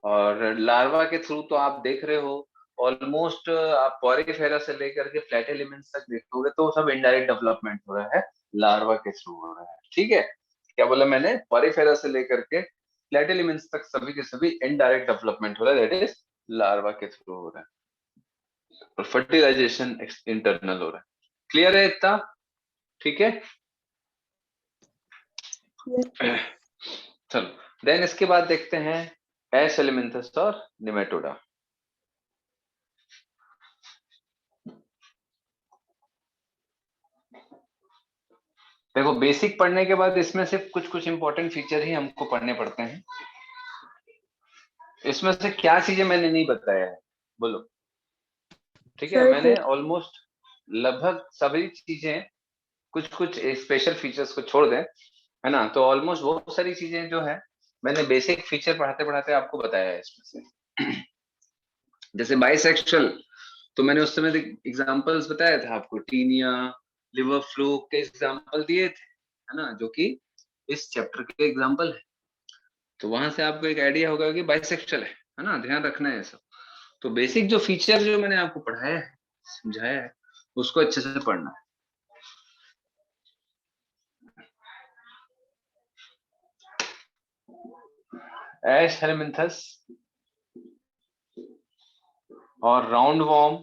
और लार्वा के थ्रू तो आप देख रहे हो ऑलमोस्ट आप पॉरीफेरा से लेकर के फ्लैट एलिमेंट्स तक देखोगे तो सब इनडायरेक्ट डेवलपमेंट हो रहा है, लार्वा के थ्रू हो रहा है। ठीक है, क्या बोला मैंने? पॉरीफेरा से लेकर के फ्लैट एलिमेंट्स तक सभी के सभी इनडायरेक्ट डेवलपमेंट हो रहा है, दैट इज लार्वा के थ्रू हो रहा है, और फर्टिलाइजेशन इंटरनल हो रहा है। क्लियर है इतना? ठीक है, चलो देन इसके बाद देखते हैं एश एलिमेंथस और निमेटोडा। देखो बेसिक पढ़ने के बाद इसमें सिर्फ कुछ कुछ इंपॉर्टेंट फीचर ही हमको पढ़ने पड़ते हैं। इसमें से क्या चीजें मैंने नहीं बताया है, बोलो? ठीक है, मैंने ऑलमोस्ट लगभग सभी चीजें, कुछ कुछ स्पेशल फीचर्स को छोड़ दें, है ना, तो ऑलमोस्ट बहुत सारी चीजें जो है मैंने बेसिक फीचर पढ़ाते पढ़ाते आपको बताया है इसमें से। जैसे बाइसेक्सुअल, तो मैंने उस समय एग्जांपल्स बताया था आपको, टीनिया, लिवर फ्लू के एग्जांपल दिए थे, है ना, जो कि इस चैप्टर के एग्जांपल है। तो वहां से आपको एक आइडिया होगा कि बाइसेक्सुअल है ना, ध्यान रखना है सब। तो बेसिक जो फीचर जो मैंने आपको पढ़ाया है, समझाया है, उसको अच्छे से पढ़ना है। एश हेलमिंथस और राउंड वॉर्म,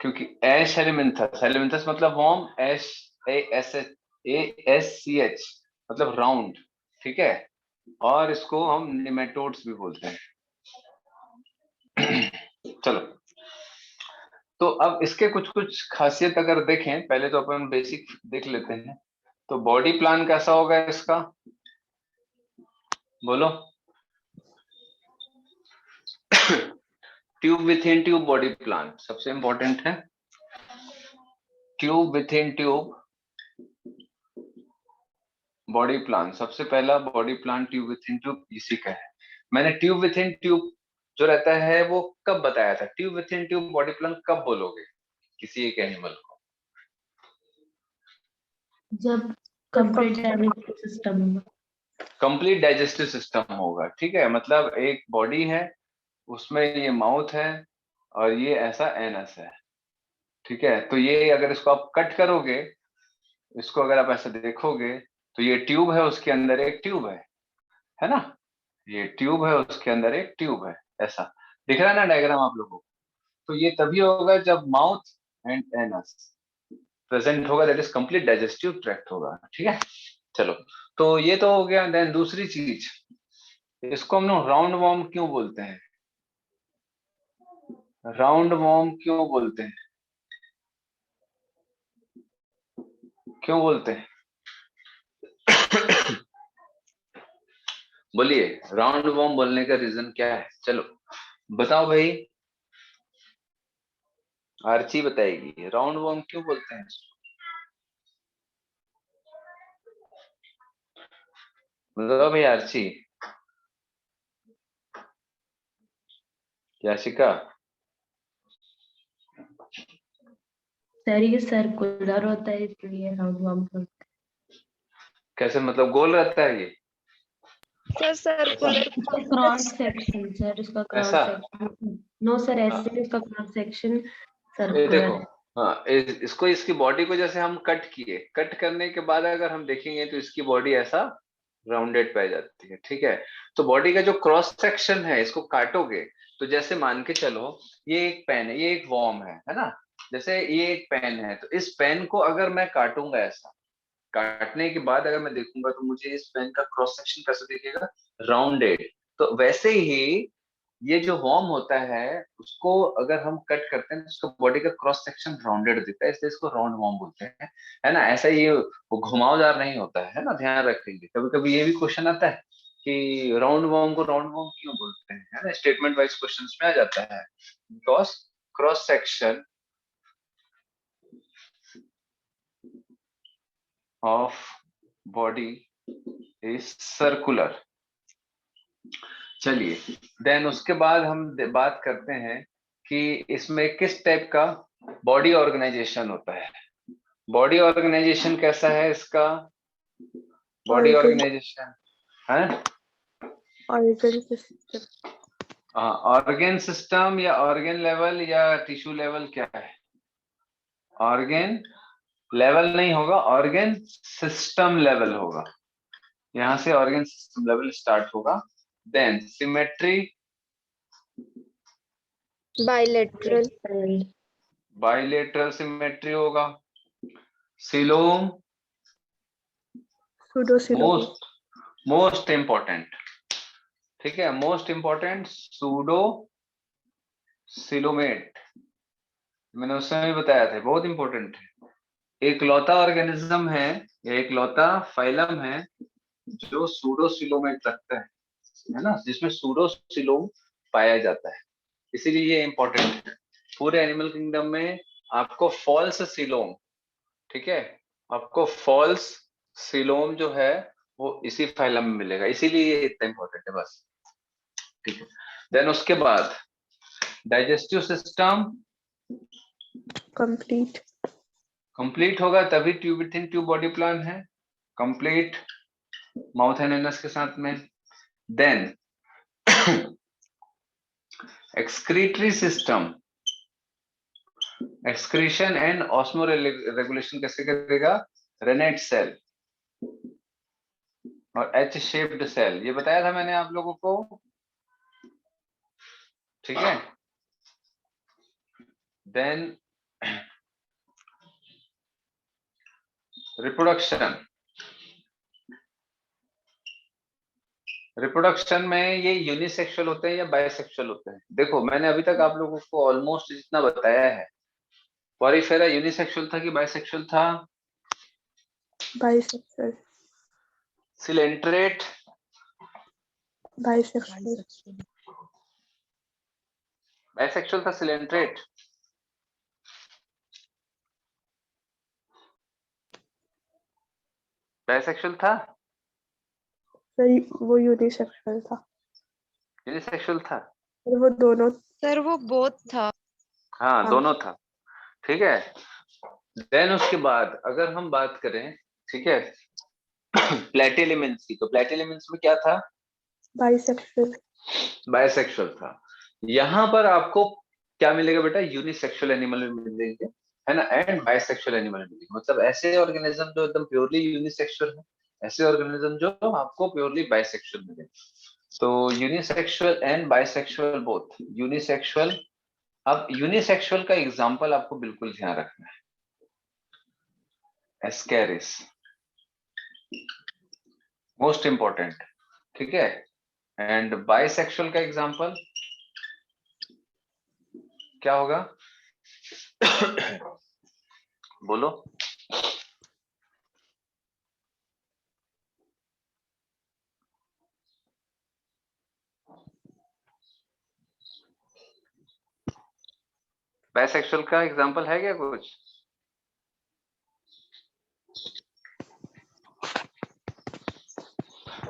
क्योंकि एश हेलमिंथस, हेलमिंथस मतलब वॉर्म, एश ASCH मतलब राउंड, ठीक है, और इसको हम निमेटोड्स भी बोलते हैं। चलो, तो अब इसके कुछ कुछ खासियत अगर देखें, पहले तो अपन बेसिक देख लेते हैं। तो बॉडी प्लान कैसा होगा इसका, बोलो? Tube with in tube body plan सबसे इंपॉर्टेंट है। Tube with in tube body plan, सबसे पहला body plan tube with in tube इसी का है। मैंने ट्यूब विथ इन ट्यूब जो रहता है वो कब बताया था? Tube with in tube body plan कब बोलोगे किसी एक एनिमल को? जब कंप्लीट डाइजेस्टिव सिस्टम होगा। कंप्लीट डाइजेस्टिव सिस्टम होगा, ठीक है, मतलब एक बॉडी है, उसमें ये माउथ है और ये ऐसा एनस है, ठीक है। तो ये अगर इसको आप कट करोगे, इसको अगर आप ऐसे देखोगे तो ये ट्यूब है, उसके अंदर एक ट्यूब है ना, ये ट्यूब है, उसके अंदर एक ट्यूब है, ऐसा दिख रहा है ना डायग्राम आप लोगों को? तो ये तभी होगा जब माउथ एंड एनस प्रेजेंट होगा, that is complete digestive tract होगा, ठीक है। चलो, तो ये तो हो गया। देन दूसरी चीज, इसको हम लोग राउंड वॉर्म क्यों बोलते हैं? राउंड वॉर्म क्यों बोलते हैं? क्यों बोलते हैं? बोलिए, राउंड वॉर्म बोलने का रीजन क्या है? चलो बताओ भाई, आर्ची बताएगी राउंड वॉर्म क्यों बोलते हैं। बताओ भाई आर्ची, याशिका। सर ये सर्कुलर होता है इसलिए राउंड वॉर्म बोलते हैं। कैसे मतलब गोल रहता है ये? सर सर्कुलर इसका क्रॉस सेक्शन, सर इसका क्रॉस ऐसा? सेक्शन, नो सर ऐसे इसका क्रॉस सेक्शन ये सर्कुलर देखो, है। हाँ, इसको, इसकी बॉडी को जैसे हम कट किए, कट करने के बाद अगर हम देखेंगे तो इसकी बॉडी ऐसा राउंडेड पाई जाती है, ठीक है। तो बॉडी का जो क्रॉस सेक्शन है, इसको काटोगे तो जैसे मान के चलो ये एक पेन है, ये एक वॉर्म है ना, जैसे ये एक पेन है, तो इस पेन को अगर मैं काटूंगा ऐसा, काटने के बाद अगर मैं देखूंगा तो मुझे इस पेन का क्रॉस सेक्शन कैसे दिखेगा? राउंडेड। तो वैसे ही ये जो वॉर्म होता है, उसको अगर हम कट करते हैं तो उसका बॉडी का क्रॉस सेक्शन राउंडेड दिखता है, इसलिए इसको राउंड वॉर्म बोलते हैं, है ना। ऐसा ये वो घुमावदार नहीं होता है ना, ध्यान रखेंगे। कभी कभी ये भी क्वेश्चन आता है कि राउंड वॉर्म को राउंड वॉर्म क्यों बोलते हैं, है ना, स्टेटमेंट वाइज क्वेश्चंस में आ जाता है। Because cross section of body is circular. चलिए, देन उसके बाद हम बात करते हैं कि इसमें किस टाइप का बॉडी ऑर्गेनाइजेशन होता है। बॉडी ऑर्गेनाइजेशन कैसा है इसका? बॉडी ऑर्गेनाइजेशन है ऑर्गन सिस्टम। ऑर्गेन सिस्टम या ऑर्गेन लेवल या टिश्यू लेवल क्या है? ऑर्गेन लेवल नहीं होगा, ऑर्गेन सिस्टम लेवल होगा। यहां से ऑर्गेन सिस्टम लेवल स्टार्ट होगा। Then symmetry, bilateral, bilateral symmetry होगा। Coelom, Pseudo-coelomates. मोस्ट इंपॉर्टेंट, ठीक है, मोस्ट इंपॉर्टेंट सूडो सिलोमेट, मैंने उस समय बताया था, बहुत इंपॉर्टेंट है। एक लौता ऑर्गेनिज्म है या एक लौता फाइलम है जो सूडो सिलोमेट रखता है ना, जिसमें सूडो सिलोम पाया जाता है, इसीलिए ये इंपॉर्टेंट है। पूरे एनिमल किंगडम में आपको फॉल्स सिलोम, ठीक है, आपको फॉल्स सिलोम जो है वो इसी फाइलम में मिलेगा, इसीलिए ये इतना इंपॉर्टेंट है बस, ठीक है। देन उसके बाद डाइजेस्टिव सिस्टम Complete. कंप्लीट होगा तभी tube within tube body plan है, कंप्लीट माउथ एंड एनस के साथ में। Then excretory system, excretion and osmoregulation कैसे करेगा? रेनेट सेल और एच शेप्ड सेल, ये बताया था मैंने आप लोगों को, ठीक है। देन रिप्रोडक्शन, रिप्रोडक्शन में ये यूनिसेक्सुअल होते हैं या बाइसेक्सुअल होते हैं? देखो मैंने अभी तक आप लोगों को ऑलमोस्ट जितना बताया है, पॉरीफेरा यूनिसेक्सुअल था कि बाइसेक्सुअल था? Bisexual. Coelenterate, Bisexual. बाइसेक्सुअल था सिलेंट्रेट? बाइसेक्सुअल था? सर वो यूनिसेक्सुअल था यूनिसेक्सुअल था? और वो दोनों सर वो बोथ था। हाँ हाँ। दोनों था, ठीक है। देन उसके बाद अगर हम बात करें, ठीक है, प्लेटिलिमेंट्स की, तो प्लेटिलिमेंट्स में क्या था? बाइसेक्सुअल। बाइसेक्सुअल था। यहाँ पर आपको क्या मिलेगा बेटा? यूनिसेक्सुअल एनिमल में मिलेंगे, है ना, एंड बाइसेक्सुअल एनिमल में मिलेंगे, मतलब ऐसे ऑर्गेनिज्म जो एकदम प्योरली यूनिसेक्सुअल है, ऐसे ऑर्गेनिज्म जो आपको प्योरली बाइसेक्सुअल मिलेंगे। तो unisexual and bisexual both, unisexual. अब यूनिसेक्सुअल का एग्जांपल आपको बिल्कुल ध्यान रखना है, एस्केरिस, मोस्ट इंपॉर्टेंट, ठीक है। एंड बाइसेक्सुअल का एग्जांपल क्या होगा? बोलो। बाइसेक्सुअल का एग्जांपल है क्या कुछ?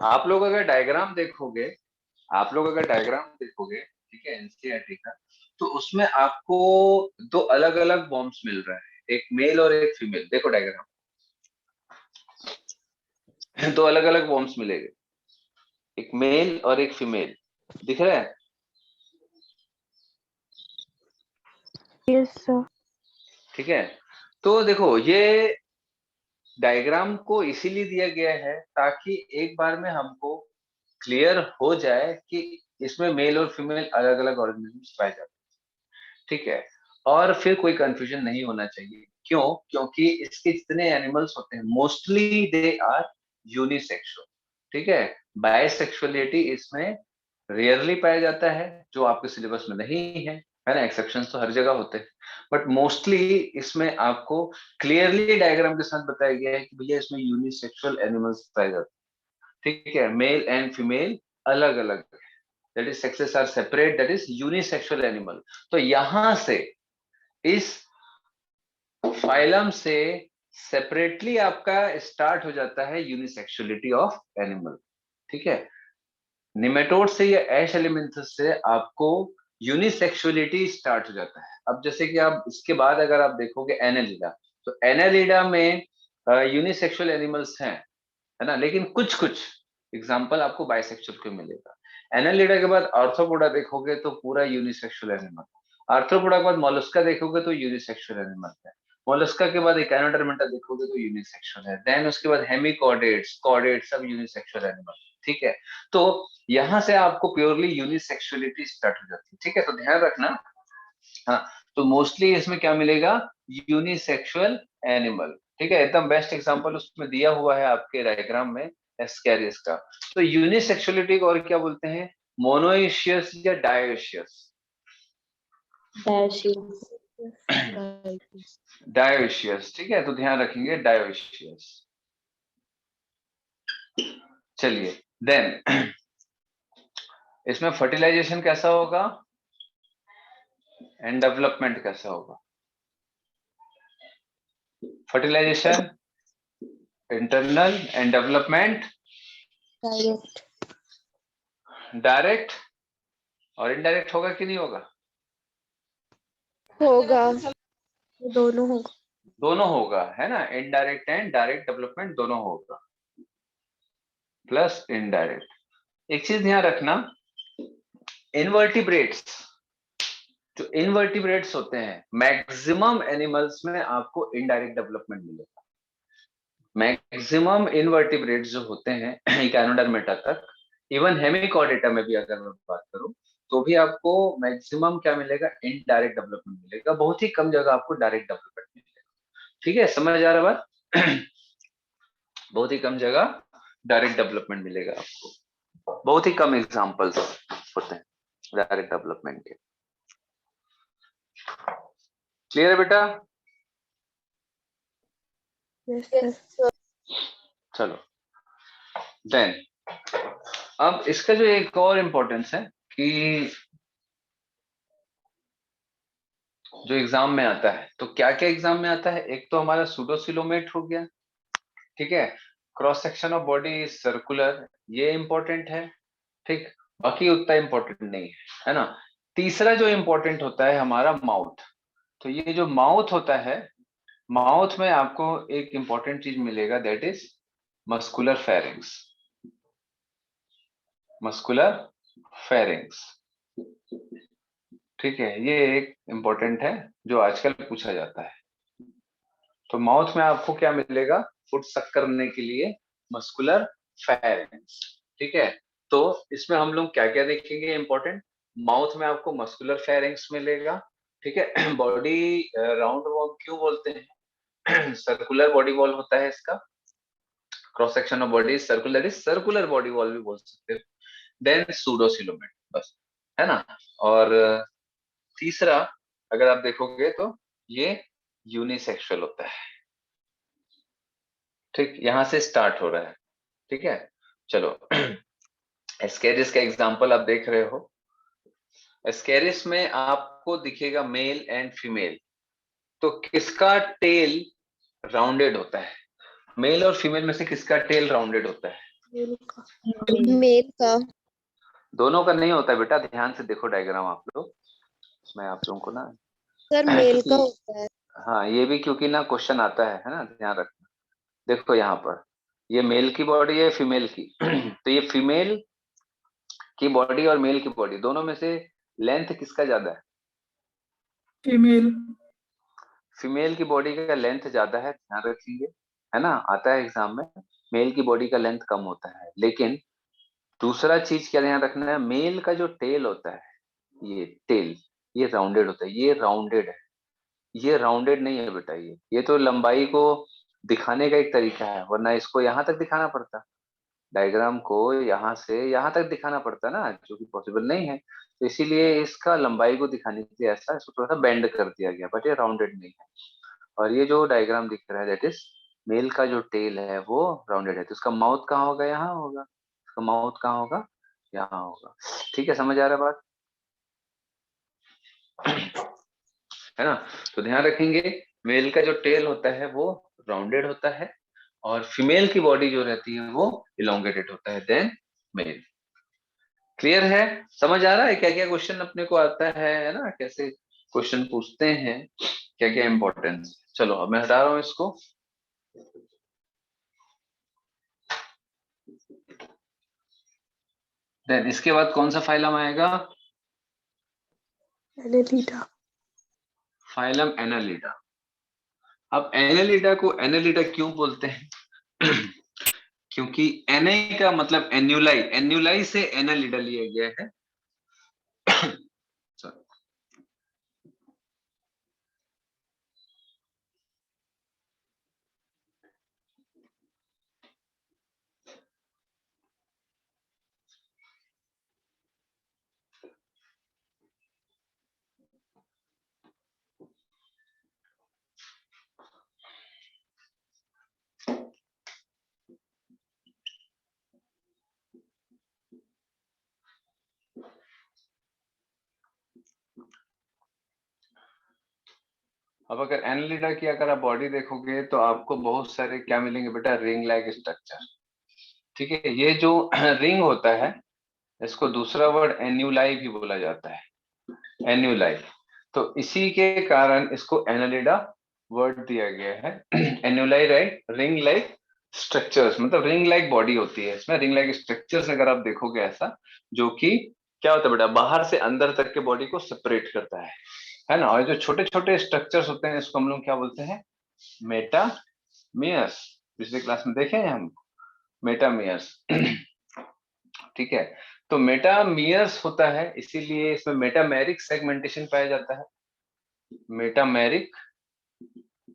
आप लोग अगर डायग्राम देखोगे, आप लोग अगर डायग्राम देखोगे, ठीक है, एनसीईआरटी का, तो उसमें आपको दो अलग अलग बॉम्ब्स मिल रहा है, एक मेल और एक फीमेल। देखो डायग्राम, दो अलग अलग बॉम्ब्स मिलेंगे, एक मेल और एक फीमेल, दिख रहा है? Yes sir. ठीक है, तो देखो ये डायग्राम को इसीलिए दिया गया है ताकि एक बार में हमको क्लियर हो जाए कि इसमें मेल और फीमेल अलग अलग ऑर्गेनिज्म पाए जाते हैं, ठीक है, और फिर कोई कंफ्यूजन नहीं होना चाहिए। क्यों? क्योंकि इसके जितने एनिमल्स होते हैं मोस्टली दे आर यूनिसेक्सुअल, ठीक है। बायसेक्सुअलिटी इसमें रेयरली पाया जाता है, जो आपके सिलेबस में नहीं है ना, एक्सेप्शंस तो हर जगह होते हैं, बट मोस्टली इसमें आपको क्लियरली डायग्राम के साथ बताया गया है कि भैया इसमें यूनिसेक्सुअल एनिमल्स पाए जाते हैं, ठीक है, मेल एंड फीमेल अलग अलग, that is sexes are separate, that is unisexual animal. तो यहां से इस फाइलम से सेपरेटली आपका स्टार्ट हो जाता है यूनिसेक्सुअलिटी ऑफ एनिमल, ठीक है। निमेटोड से या एश एलिमेंथस से आपको यूनिसेक्सुअलिटी स्टार्ट हो जाता है। अब जैसे कि आप इसके बाद अगर आप देखोगे एनालिडा, तो एनालिडा में यूनिसेक्सुअल एनिमल्स हैं, है ना, लेकिन कुछ कुछ एग्जांपल आपको बाइसेक्सुअल को मिलेगा। एनालिडा के बाद आर्थ्रोपोडा देखोगे तो पूरा यूनिसेक्सुअल एनिमल। आर्थ्रोपोडा के बाद मोलस्का देखोगे तो यूनिसेक्सुअल एनिमल है। मोलस्का के बाद इकाइनोडर्मेटा देखोगे तो यूनिसेक्सुअल है। देन उसके बाद हेमिकॉर्डेट्स, कॉर्डेट्स सब यूनिसेक्सुअल एनिमल। ठीक है, तो यहाँ से आपको प्योरली यूनिसेक्सुअलिटी स्टार्ट हो जाती है। ठीक है, तो ध्यान रखना। हाँ, तो मोस्टली इसमें क्या मिलेगा, यूनिसेक्सुअल एनिमल। ठीक है, एकदम बेस्ट एग्जांपल उसमें दिया हुआ है आपके डायग्राम में एस्कैरियस का। तो यूनिसेक्सुअलिटी को और क्या बोलते हैं, मोनोइशियस या डायोइशियस? डायोइशियस। ठीक है, तो ध्यान रखेंगे डायोइशियस। चलिए, देन इसमें फर्टिलाइजेशन कैसा होगा एंड डेवलपमेंट कैसा होगा? Fertilization internal and development direct और इनडायरेक्ट होगा कि नहीं होगा? होगा। दोनों होगा। दोनों होगा, है ना, इनडायरेक्ट एंड डायरेक्ट डेवलपमेंट दोनों होगा, प्लस इनडायरेक्ट। एक चीज ध्यान रखना, इनवर्टिब्रेट्स, जो इनवर्टिब्रेट्स होते हैं मैक्सिमम एनिमल्स में आपको इनडायरेक्ट डेवलपमेंट मिलेगा। मैक्सिमम इनवर्टिब्रेट्स जो होते हैं इकाइनोडर्मेटा तक, इवन हेमिकॉर्डेटा में भी अगर मैं बात करूं तो भी आपको मैक्सिमम क्या मिलेगा, इनडायरेक्ट डेवलपमेंट मिलेगा। बहुत ही कम जगह आपको डायरेक्ट डेवलपमेंट मिलेगा। ठीक है, समझ आ रहा बात? बहुत ही कम जगह डायरेक्ट डेवलपमेंट मिलेगा आपको। बहुत ही कम एग्जांपल्स होते हैं डायरेक्ट डेवलपमेंट के। क्लियर है बेटा? Yes sir. चलो, देन अब इसका जो एक और इम्पोर्टेंस है कि जो एग्जाम में आता है, तो क्या क्या एग्जाम में आता है, एक तो हमारा सूडोसिलोमेट हो गया। ठीक है, cross section of body circular, ये इंपॉर्टेंट है। ठीक, बाकी उतना इंपॉर्टेंट नहीं है ना। तीसरा जो इंपॉर्टेंट होता है हमारा माउथ। तो ये जो माउथ होता है, माउथ में आपको एक इंपॉर्टेंट चीज मिलेगा, that is muscular pharynx. Muscular pharynx, ठीक है, ये एक इंपॉर्टेंट है जो आजकल पूछा जाता है। तो माउथ में आपको क्या मिलेगा, फूड सक करने के लिए मस्कुलर फेरिंग्स। ठीक है, तो इसमें हम लोग क्या क्या देखेंगे इंपॉर्टेंट, माउथ में आपको मस्कुलर फेरिंग्स मिलेगा। ठीक है, बॉडी राउंड वॉल क्यों बोलते हैं, सर्कुलर बॉडी वॉल होता है इसका, cross section of body circular, is circular body wall भी बोल सकते हो। देन सूडोसिलोमेट, बस, है ना। और तीसरा अगर आप देखोगे तो ये यूनिसेक्सुअल होता है। ठीक, यहां से स्टार्ट हो रहा है। ठीक है, चलो एस्केरिस का एग्जांपल आप देख रहे हो। एस्केरिस में आपको दिखेगा मेल एंड फीमेल, तो किसका टेल राउंडेड होता है, मेल और फीमेल में से किसका टेल राउंडेड होता है? मेल का। दोनों का नहीं होता बेटा, ध्यान से देखो डायग्राम आप लोग, मैं आप लोगों को ना सर मेल का होता है। हाँ, ये भी क्योंकि ना क्वेश्चन आता है ना, ध्यान रखना। देखो यहाँ पर ये मेल की बॉडी है, फीमेल की तो ये फीमेल की बॉडी और मेल की बॉडी दोनों में से लेंथ किसका ज्यादा है? फीमेल। फीमेल की बॉडी का लेंथ ज्यादा है, ध्यान रखिए, है ना, आता है एग्जाम में। मेल की बॉडी का लेंथ कम होता है, लेकिन दूसरा चीज क्या ध्यान रखना है, मेल का जो टेल होता है, ये टेल, ये राउंडेड होता है, ये राउंडेड है, ये राउंडेड नहीं है बेटा। ये तो लंबाई को दिखाने का एक तरीका है, वरना इसको यहाँ तक दिखाना पड़ता, डायग्राम को यहाँ से यहाँ तक दिखाना पड़ता ना, जो कि पॉसिबल नहीं है। तो इसीलिए इसका लंबाई को दिखाने के लिए ऐसा इसको थोड़ा सा बेंड कर दिया गया, बट ये राउंडेड नहीं है। और ये जो डायग्राम दिख रहा है दैट इज मेल का जो टेल है वो राउंडेड है, तो उसका माउथ कहाँ होगा, यहाँ होगा, उसका माउथ कहाँ होगा, यहाँ होगा। ठीक है, समझ आ रहा है बात, है ना। तो ध्यान रखेंगे, मेल का जो टेल होता है वो राउंडेड होता है, और फीमेल की बॉडी जो रहती है वो इलोंगेटेड होता है देन मेल। क्लियर है, समझ आ रहा है क्या क्या क्वेश्चन अपने को आता है ना, कैसे क्वेश्चन पूछते हैं, क्या क्या इंपॉर्टेंस। चलो अब मैं हटा रहा हूं इसको। देन इसके बाद कौन सा फाइलम आएगा? एनालिडा। Phylum Annelida. अब एनालिडा को एनालिडा क्यों बोलते हैं? क्योंकि एने का मतलब एन्यूलाई, एन्यूलाई से एनालिडा लिया गया है। Sorry. अब अगर एनालिडा की अगर आप बॉडी देखोगे तो आपको बहुत सारे क्या मिलेंगे बेटा? Ring like structure. ठीक है, ये जो रिंग होता है इसको दूसरा वर्ड एन्यूलाई भी बोला जाता है, एन्यूलाई। तो इसी के कारण इसको एनालिडा वर्ड दिया गया है। एन्यूलाई राइट, रिंग लाइक स्ट्रक्चर्स, मतलब रिंग लाइक बॉडी होती है इसमें, रिंग लाइक स्ट्रक्चर्स अगर आप देखोगे ऐसा, जो कि क्या होता है बेटा? बाहर से अंदर तक के बॉडी को सेपरेट करता है ना। और जो छोटे छोटे स्ट्रक्चर्स होते हैं इसको हम लोग क्या बोलते हैं? मेटामियर्स। पिछले क्लास में देखे हैं हम मेटामियर्स। ठीक है, तो मेटामियर्स होता है, इसीलिए इसमें मेटामेरिक सेगमेंटेशन पाया जाता है। मेटामेरिक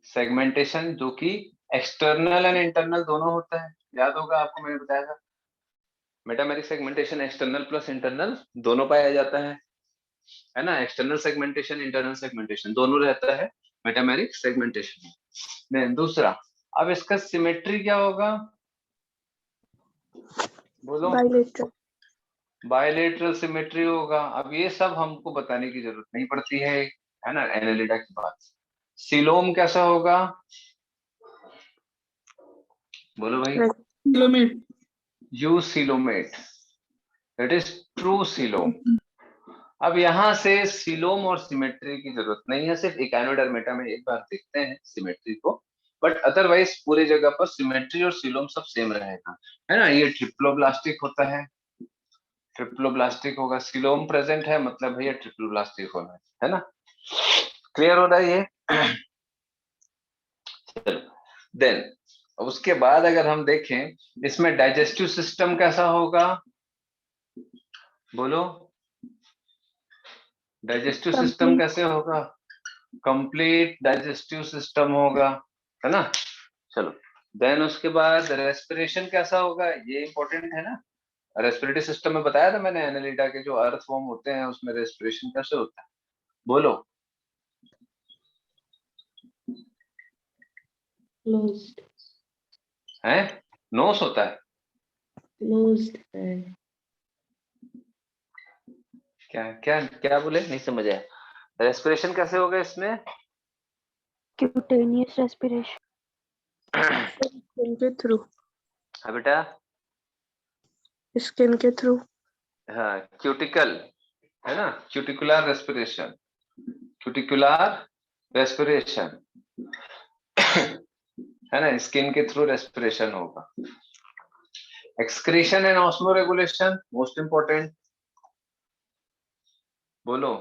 सेगमेंटेशन जो कि एक्सटर्नल एंड इंटरनल दोनों होता है, याद होगा आपको, मैंने बताया था। Metameric segmentation external plus internal दोनों पाया जाता है ना। एक्सटर्नल सेगमेंटेशन, इंटरनल सेगमेंटेशन दोनों रहता है मेटामेरिक सेगमेंटेशन में। देन दूसरा, अब इसका सिमेट्री क्या होगा? बोलो। बाइलेटरल। बायलेटरल सिमेट्री होगा। अब ये सब हमको बताने की जरूरत नहीं पड़ती है ना, एनालिडा की बात। सिलोम कैसा होगा? बोलो भाई। Coelomate. You coelomate, that is true coelom. अब यहाँ से सिलोम और सिमेट्री की जरूरत नहीं है, सिर्फ इकाइनोडर्मेटा में एक बार देखते हैं सिमेट्री को, बट अदरवाइज पूरी जगह पर सिमेट्री और सिलोम सब सेम रहेगा, है ना। ये ट्रिप्लोब्लास्टिक होता है, ट्रिप्लोब्लास्टिक होगा। सिलोम प्रेजेंट है मतलब भैया ट्रिप्लोब्लास्टिक होना है ना। क्लियर हो रहा है ये? चलो, देन उसके बाद अगर हम देखें इसमें डाइजेस्टिव सिस्टम कैसा होगा? बोलो, डाइजेस्टिव सिस्टम कैसे होगा? कंप्लीट डाइजेस्टिव सिस्टम होगा, है ना। चलो, देन उसके बाद रेस्पिरेशन कैसा होगा? ये इंपॉर्टेंट है ना। रेस्पिरेटरी सिस्टम में बताया था मैंने, एनालिडा के जो अर्थवॉर्म होते हैं उसमें रेस्पिरेशन कैसे होता है? बोलो। क्लोज्ड। है, नोस होता है। क्लोज्ड है। क्या क्या क्या बोले? नहीं समझ आया। रेस्पिरेशन कैसे होगा इसमें? Cutaneous respiration. स्किन के थ्रू। हाँ बेटा। स्किन के थ्रू। हाँ, क्यूटिकल, है ना, क्यूटिकुलर रेस्पिरेशन, क्यूटिकुलर रेस्पिरेशन, है ना, स्किन के थ्रू रेस्पिरेशन होगा। Excretion and osmo regulation most important. बोलो,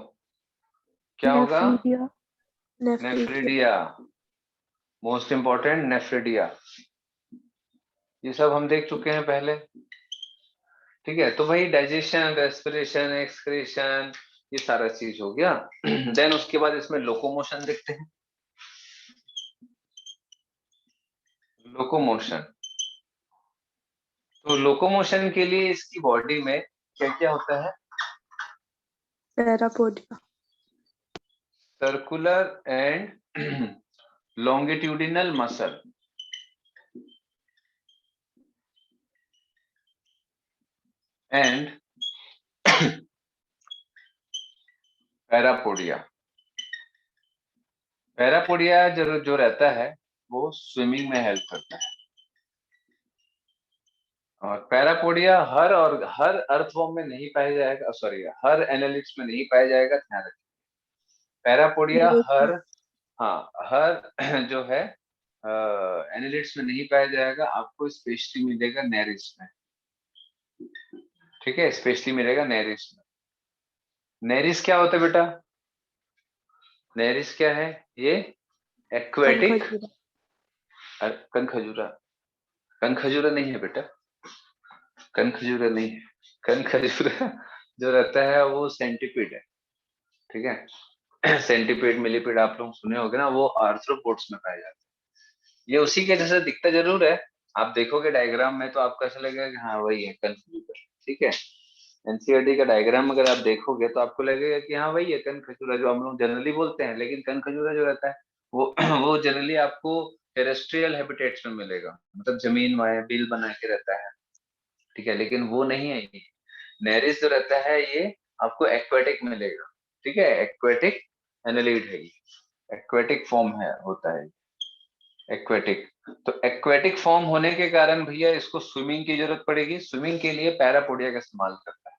क्या होगा? Nephridia. Nephridia, most important, nephridia. ये सब हम देख चुके हैं पहले। ठीक है, तो वही डाइजेशन, रेस्पिरेशन, एक्सक्रीशन, ये सारा चीज हो गया। देन उसके बाद इसमें लोकोमोशन देखते हैं। लोकोमोशन, तो लोकोमोशन के लिए इसकी बॉडी में क्या क्या होता है? Parapodia. Circular and longitudinal muscle, and parapodia. Parapodia जो रहता है वो स्विमिंग में हेल्प करता है। और पैरापोडिया हर अर्थवॉर्म में नहीं पाया जाएगा, सॉरी, हर एनालिट्स में नहीं पाया जाएगा, ध्यान रखिए। पैरापोडिया हर जो है एनालिट्स में नहीं पाया जाएगा, आपको स्पेशली मिलेगा नेरिस में। ठीक है, स्पेशली मिलेगा नेरिस में। नेरिस क्या होता है बेटा? नेरिस क्या है? ये एक्वेटिक कनखजूरा। कनखजूरा नहीं है बेटा, कनखजूरा नहीं है। कनखजूरा जो रहता है वो सेंटीपीड है, ठीक है। सेंटीपीड मिलीपीड आप लोग सुने होंगे ना, वो आर्थ्रोपोड्स में पाए जाते हैं। ये उसी के जैसे दिखता जरूर है, आप देखोगे डायग्राम में तो आपको ऐसा लगेगा कि हाँ वही है कनखजूरा, ठीक है। एनसीईआरटी का डायग्राम अगर आप देखोगे तो आपको लगेगा कि हाँ वही है कनखजूरा जो हम लोग जनरली बोलते हैं, लेकिन कनखजूरा जो रहता है वो वो जनरली आपको टेरेस्ट्रियल हैबिटेट्स में मिलेगा, मतलब जमीन में बिल बना के रहता है, ठीक है, लेकिन वो नहीं है ये। नेरिस जो रहता है ये आपको एक्वेटिक मिलेगा, ठीक है, एक्वेटिक एनालिड है ये, एक्वेटिक फॉर्म है होता है एक्वेटिक। तो एक्वेटिक फॉर्म होने के कारण भैया इसको स्विमिंग की जरूरत पड़ेगी, स्विमिंग के लिए पैरापोडिया का इस्तेमाल करता है,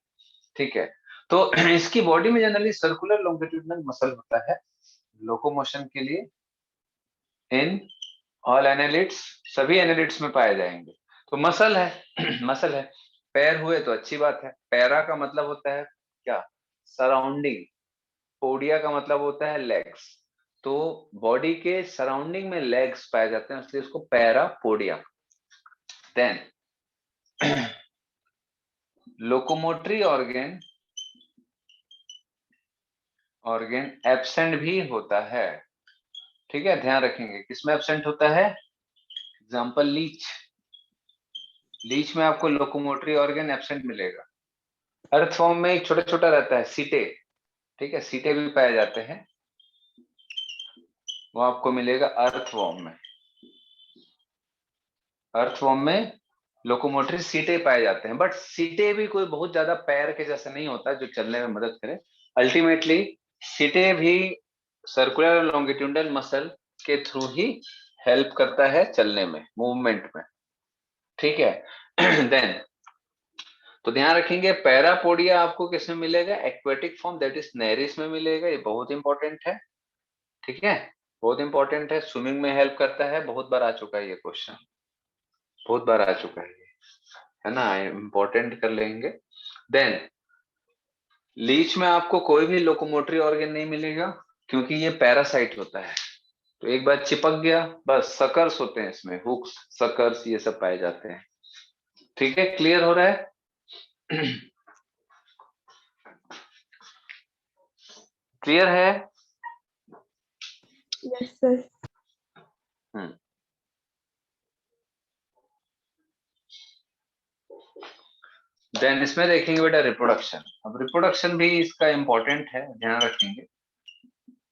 ठीक है। तो इसकी बॉडी में जनरली सर्कुलर लॉन्गिट्यूडिनल मसल होता है लोकोमोशन के लिए, इन ऑल एनालिड्स, सभी एनालिड्स में पाए जाएंगे। तो मसल है मसल है, पैर हुए तो अच्छी बात है। पैरा का मतलब होता है क्या? सराउंडिंग। पोडिया का मतलब होता है लेग्स। तो बॉडी के सराउंडिंग में लेग्स पाए जाते हैं, इसलिए इसको parapodia. Then locomotory organ absent भी होता है, ठीक है, ध्यान रखेंगे किसमें एब्सेंट होता है। एग्जांपल लीच, लीच में आपको लोकोमोटरी ऑर्गन एब्सेंट मिलेगा। अर्थ फॉर्म में एक छोटा छोटा रहता है सीटे, ठीक है, सीटे भी पाए जाते हैं, वो आपको मिलेगा अर्थवॉर्म में। अर्थवॉर्म में लोकोमोटरी सीटे पाए जाते हैं, बट सीटे भी कोई बहुत ज्यादा पैर के जैसे नहीं होता जो चलने में मदद करे। अल्टीमेटली सीटे भी सर्कुलर लॉन्गिट्यूडनल मसल के थ्रू ही हेल्प करता है चलने में, मूवमेंट में, ठीक है। देन तो ध्यान रखेंगे पैरापोडिया आपको किसमें मिलेगा? Aquatic form that is Nereis में मिलेगा, ये बहुत इंपॉर्टेंट है, ठीक है, बहुत इंपॉर्टेंट है, स्विमिंग में हेल्प करता है। बहुत बार आ चुका है ये क्वेश्चन, बहुत बार आ चुका है ना, इंपॉर्टेंट कर लेंगे। देन लीच में आपको कोई भी लोकोमोटरी ऑर्गन नहीं मिलेगा क्योंकि ये पैरासाइट होता है, तो एक बार चिपक गया बस, सकर्स होते हैं इसमें, हुक्स सकर्स ये सब पाए जाते हैं, ठीक है, क्लियर हो रहा है। क्लियर है? Yes, sir. देन इसमें देखेंगे बेटा रिप्रोडक्शन। अब रिप्रोडक्शन भी इसका इंपॉर्टेंट है, ध्यान रखेंगे,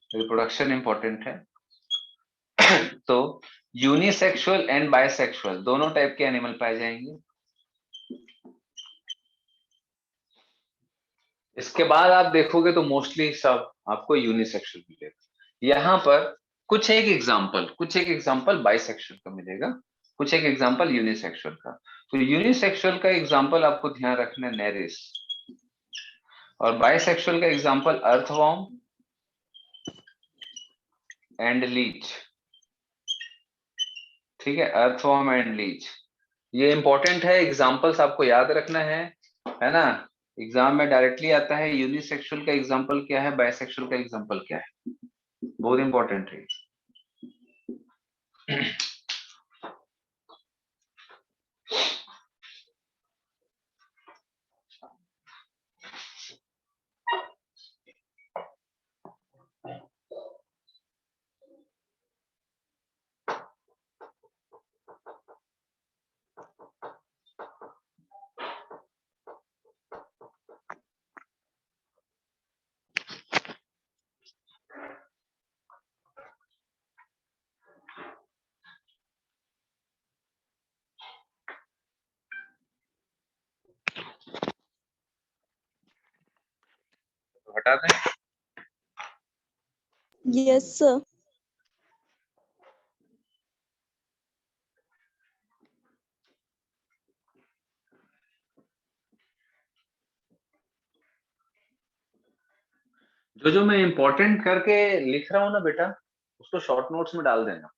रिप्रोडक्शन इंपॉर्टेंट है। तो यूनिसेक्सुअल एंड बायसेक्सुअल दोनों टाइप के एनिमल पाए जाएंगे। इसके बाद आप देखोगे तो मोस्टली सब आपको यूनिसेक्सुअल मिलेगा। यहाँ पर कुछ एक एग्जांपल बाइसेक्सुअल का मिलेगा, कुछ एक एग्जांपल यूनिसेक्सुअल का। तो यूनिसेक्सुअल का एग्जांपल आपको ध्यान रखना है नेरिस, और बाइसेक्सुअल का एग्जांपल अर्थवॉर्म एंड लीच, ठीक है, अर्थवॉर्म एंड लीच, ये इंपॉर्टेंट है, एग्जांपल्स आपको याद रखना है ना। एग्जाम में डायरेक्टली आता है यूनिसेक्सुअल का एग्जांपल क्या है, बाइसेक्सुअल का एग्जांपल क्या है, बहुत इंपॉर्टेंट है। हटा दें। Yes, sir. जो मैं इंपॉर्टेंट करके लिख रहा हूँ ना बेटा, उसको शॉर्ट नोट्स में डाल देना,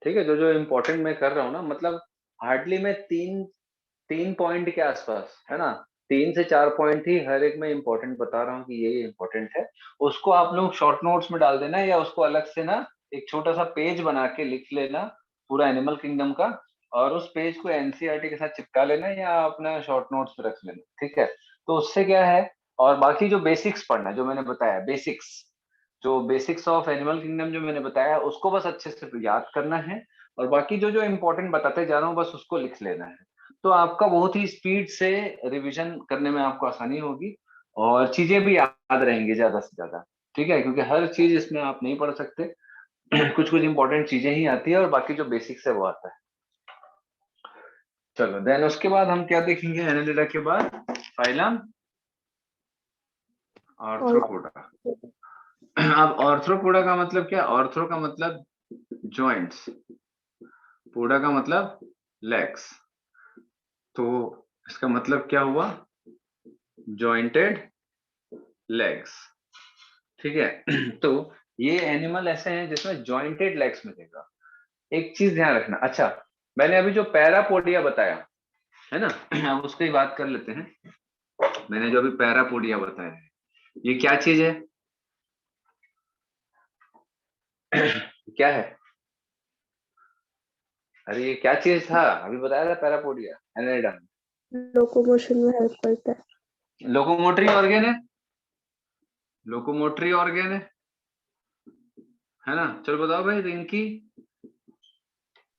ठीक है। जो इंपॉर्टेंट मैं कर रहा हूँ ना, मतलब हार्डली मैं तीन पॉइंट के आसपास, है ना, 3 से 4 पॉइंट ही हर एक में इंपॉर्टेंट बता रहा हूँ कि ये इंपॉर्टेंट है, उसको आप लोग शॉर्ट नोट्स में डाल देना या उसको अलग से ना एक छोटा सा पेज बना के लिख लेना पूरा एनिमल किंगडम का, और उस पेज को एनसीईआरटी के साथ चिपका लेना या अपना शॉर्ट नोट्स में रख लेना, ठीक है। तो उससे क्या है, और बाकी जो बेसिक्स पढ़ना जो मैंने बताया, बेसिक्स जो बेसिक्स ऑफ एनिमल किंगडम जो मैंने बताया उसको बस अच्छे से याद करना है, और बाकी जो जो इम्पोर्टेंट बताते जा रहा हूँ बस उसको लिख लेना है। तो आपका बहुत ही स्पीड से रिवीजन करने में आपको आसानी होगी और चीजें भी याद रहेंगी ज्यादा से ज्यादा, ठीक है, क्योंकि हर चीज इसमें आप नहीं पढ़ सकते कुछ कुछ इंपॉर्टेंट चीजें ही आती है और बाकी जो बेसिक्स है वो आता है। चलो देन उसके बाद हम क्या देखेंगे, एनालिडा के बाद फाइलम आर्थ्रोपोडा। अब आर्थ्रोपोडा का मतलब क्या, आर्थ्रो का मतलब जॉइंट्स, पोडा का मतलब लेग्स, तो इसका मतलब क्या हुआ, जॉइंटेड लेग्स, ठीक है। तो ये एनिमल ऐसे हैं जिसमें जॉइंटेड लेग्स मिलेगा। एक चीज ध्यान रखना, अच्छा मैंने अभी जो पैरापोडिया बताया है ना, अब उसकी बात कर लेते हैं। मैंने जो अभी पैरापोडिया बताया है ये क्या चीज है क्या है, अरे ये क्या चीज था, अभी बताया था पैरापोडिया एनालिडा में। लोकोमोशन में हेल्प करता है। लोकोमोटरी ऑर्गेन है, लोकोमोटरी ऑर्गेन है ना। चलो बताओ भाई रिंकी,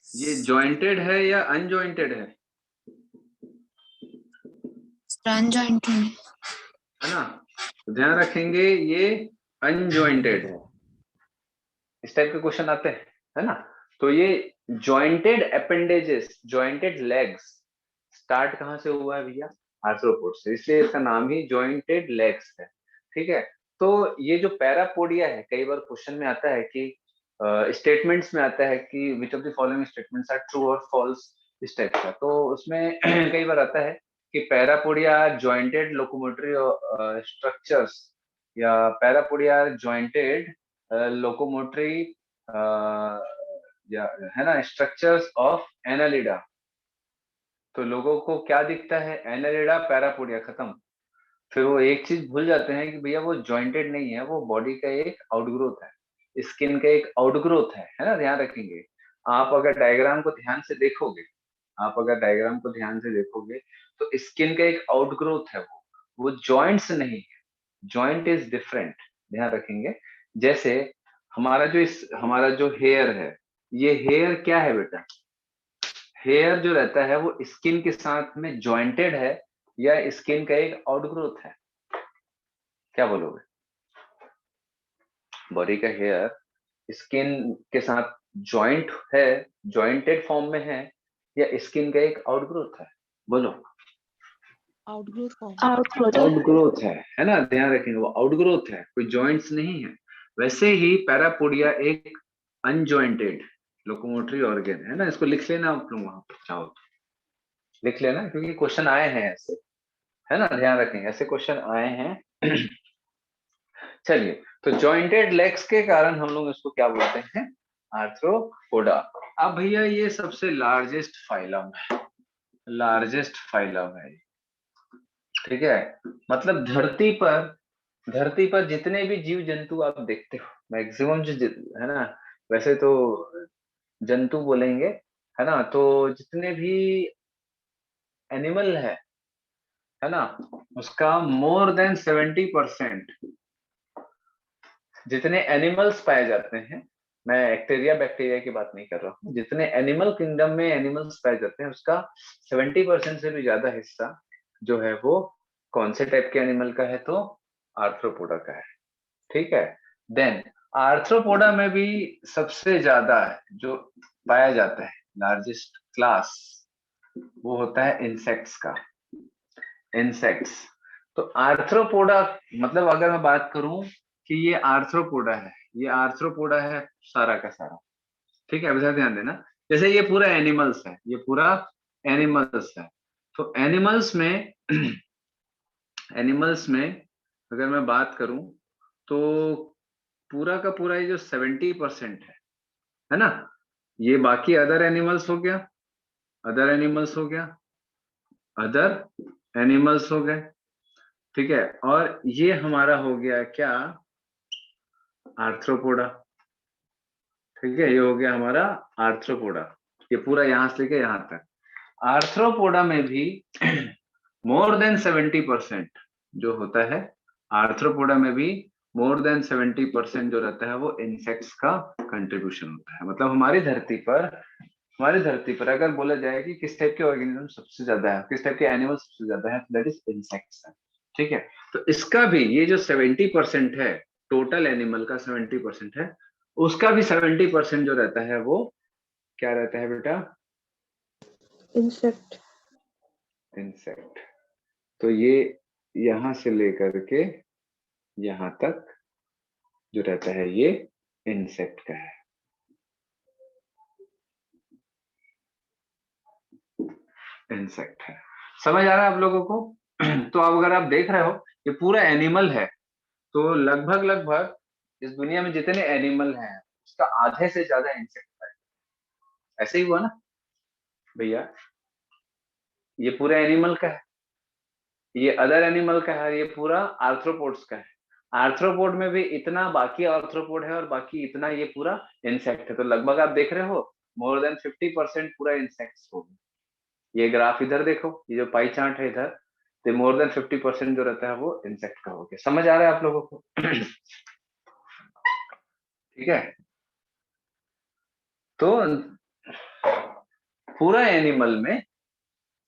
ये जॉइंटेड है या अनजॉइंटेड है अनजॉइंटेड है ना, तो ध्यान रखेंगे ये अनजॉइंटेड है, इस टाइप के क्वेश्चन आते हैं है ना। तो ये jointed appendages, jointed legs start कहाँ से हुआ है भैया, आर्थ्रोपोड से, इसलिए इसका नाम ही जॉइंटेड लेग्स है, ठीक है। तो ये जो पैरापोडिया है, कई बार क्वेश्चन में आता है कि स्टेटमेंट्स में आता है कि which of the following statements are true और फॉल्स, इस टाइप का, तो उसमें कई बार आता है कि पैरापोडिया जॉइंटेड लोकोमोटरी स्ट्रक्चर्स या पैरापोडिया जॉइंटेड लोकोमोटरी या है ना स्ट्रक्चर्स ऑफ एनालिडा। तो लोगों को क्या दिखता है, एनालिडा पैरापोडिया खत्म, फिर वो एक चीज भूल जाते हैं कि भैया वो जॉइंटेड नहीं है, वो बॉडी का एक आउटग्रोथ है, स्किन का एक आउटग्रोथ है ना, ध्यान रखेंगे। आप अगर डायग्राम को ध्यान से देखोगे, आप अगर डायग्राम को ध्यान से देखोगे तो स्किन का एक आउटग्रोथ है, वो जॉइंट्स नहीं है, जॉइंट इज डिफरेंट, ध्यान रखेंगे। जैसे हमारा जो हेयर है, ये हेयर क्या है बेटा, हेयर जो रहता है वो स्किन के साथ में जॉइंटेड है या स्किन का एक आउटग्रोथ है, क्या बोलोगे, बॉडी का हेयर स्किन के साथ जॉइंट है, जॉइंटेड फॉर्म में है या स्किन का एक आउटग्रोथ है, बोलो। Outgrowth form. आउटग्रोथ है ना, ध्यान रखेंगे वो आउटग्रोथ है, कोई जॉइंट्स नहीं है। वैसे ही पैरापोडिया एक अनजॉइंटेड लोकोमोटरी ऑर्गन है ना, इसको लिख लेना आप लोग वहां पर चाहो तो लिख लेना, क्योंकि क्वेश्चन आए हैं ऐसे, है ना, ध्यान रखेंगे ऐसे क्वेश्चन आए हैं। चलिए, तो जॉइंटेड लेग्स के कारण हम लोग इसको क्या बोलते हैं, आर्थ्रोपोडा। अब भैया ये सबसे लार्जेस्ट फाइलम है, लार्जेस्ट फाइलम है, ठीक है। मतलब धरती पर जितने भी जीव जंतु आप देखते हो मैक्सिमम जो है ना, वैसे तो जंतु बोलेंगे है ना, तो जितने भी एनिमल है ना, उसका मोर देन 70% जितने एनिमल्स पाए जाते हैं, मैं एक्टेरिया बैक्टीरिया की बात नहीं कर रहा हूँ, जितने एनिमल किंगडम में एनिमल्स पाए जाते हैं उसका 70% से भी ज्यादा हिस्सा जो है वो कौन से टाइप के एनिमल का है, तो आर्थ्रोपोडा का है, ठीक है। देन आर्थ्रोपोडा में भी सबसे ज्यादा जो पाया जाता है लार्जेस्ट क्लास वो होता है इंसेक्ट्स का, इंसेक्ट्स। तो आर्थ्रोपोडा मतलब अगर मैं बात करूं कि ये आर्थ्रोपोडा है, ये आर्थ्रोपोडा है सारा का सारा, ठीक है, अभी ध्यान देना। जैसे ये पूरा एनिमल्स है, ये पूरा एनिमल्स है, तो एनिमल्स में एनिमल्स में अगर मैं बात करूं तो पूरा का पूरा ये जो 70% है ना, ये बाकी अदर एनिमल्स हो गया, अदर एनिमल्स हो गया, अदर एनिमल्स हो गए, ठीक है। और ये हमारा हो गया क्या, आर्थ्रोपोडा, ठीक है। ये हो गया हमारा आर्थ्रोपोडा, ये पूरा यहां से लेके यहां तक। आर्थ्रोपोडा में भी मोर देन 70% जो होता है, आर्थ्रोपोडा में भी मोर देन 70% जो रहता है वो इंसेक्ट्स का कंट्रीब्यूशन होता है। मतलब हमारी धरती पर अगर बोला जाए कि किस टाइप के ऑर्गेनिज्म सबसे ज्यादा है, किस टाइप के एनिमल सबसे ज्यादा है, दैट इज इंसेक्ट्स है, ठीक है। तो इसका भी ये जो 70% है, टोटल एनिमल का 70% है, उसका भी 70% जो रहता है वो क्या रहता है बेटा, इंसेक्ट। इंसेक्ट। तो ये यहां से लेकर के यहां तक जो रहता है ये इंसेक्ट का है, इंसेक्ट है। समझ आ रहा है आप लोगों को? तो अब अगर आप देख रहे हो ये पूरा एनिमल है, तो लगभग लगभग इस दुनिया में जितने एनिमल हैं उसका आधे से ज्यादा इंसेक्ट है। ऐसे ही हुआ ना भैया, ये पूरा एनिमल का है, ये अदर एनिमल का है, ये पूरा आर्थ्रोपोड्स का है। आर्थ्रोपोड में भी इतना बाकी आर्थ्रोपोड है और बाकी इतना ये पूरा इंसेक्ट है। तो लगभग आप देख रहे हो मोर देन 50% पूरा इंसेक्ट्स हो गया। ये ग्राफ इधर देखो, ये जो पाई चार्ट है इधर, तो मोर देन 50% जो रहता है वो इंसेक्ट का हो गया। समझ आ रहा है आप लोगों को? ठीक है। तो पूरा एनिमल में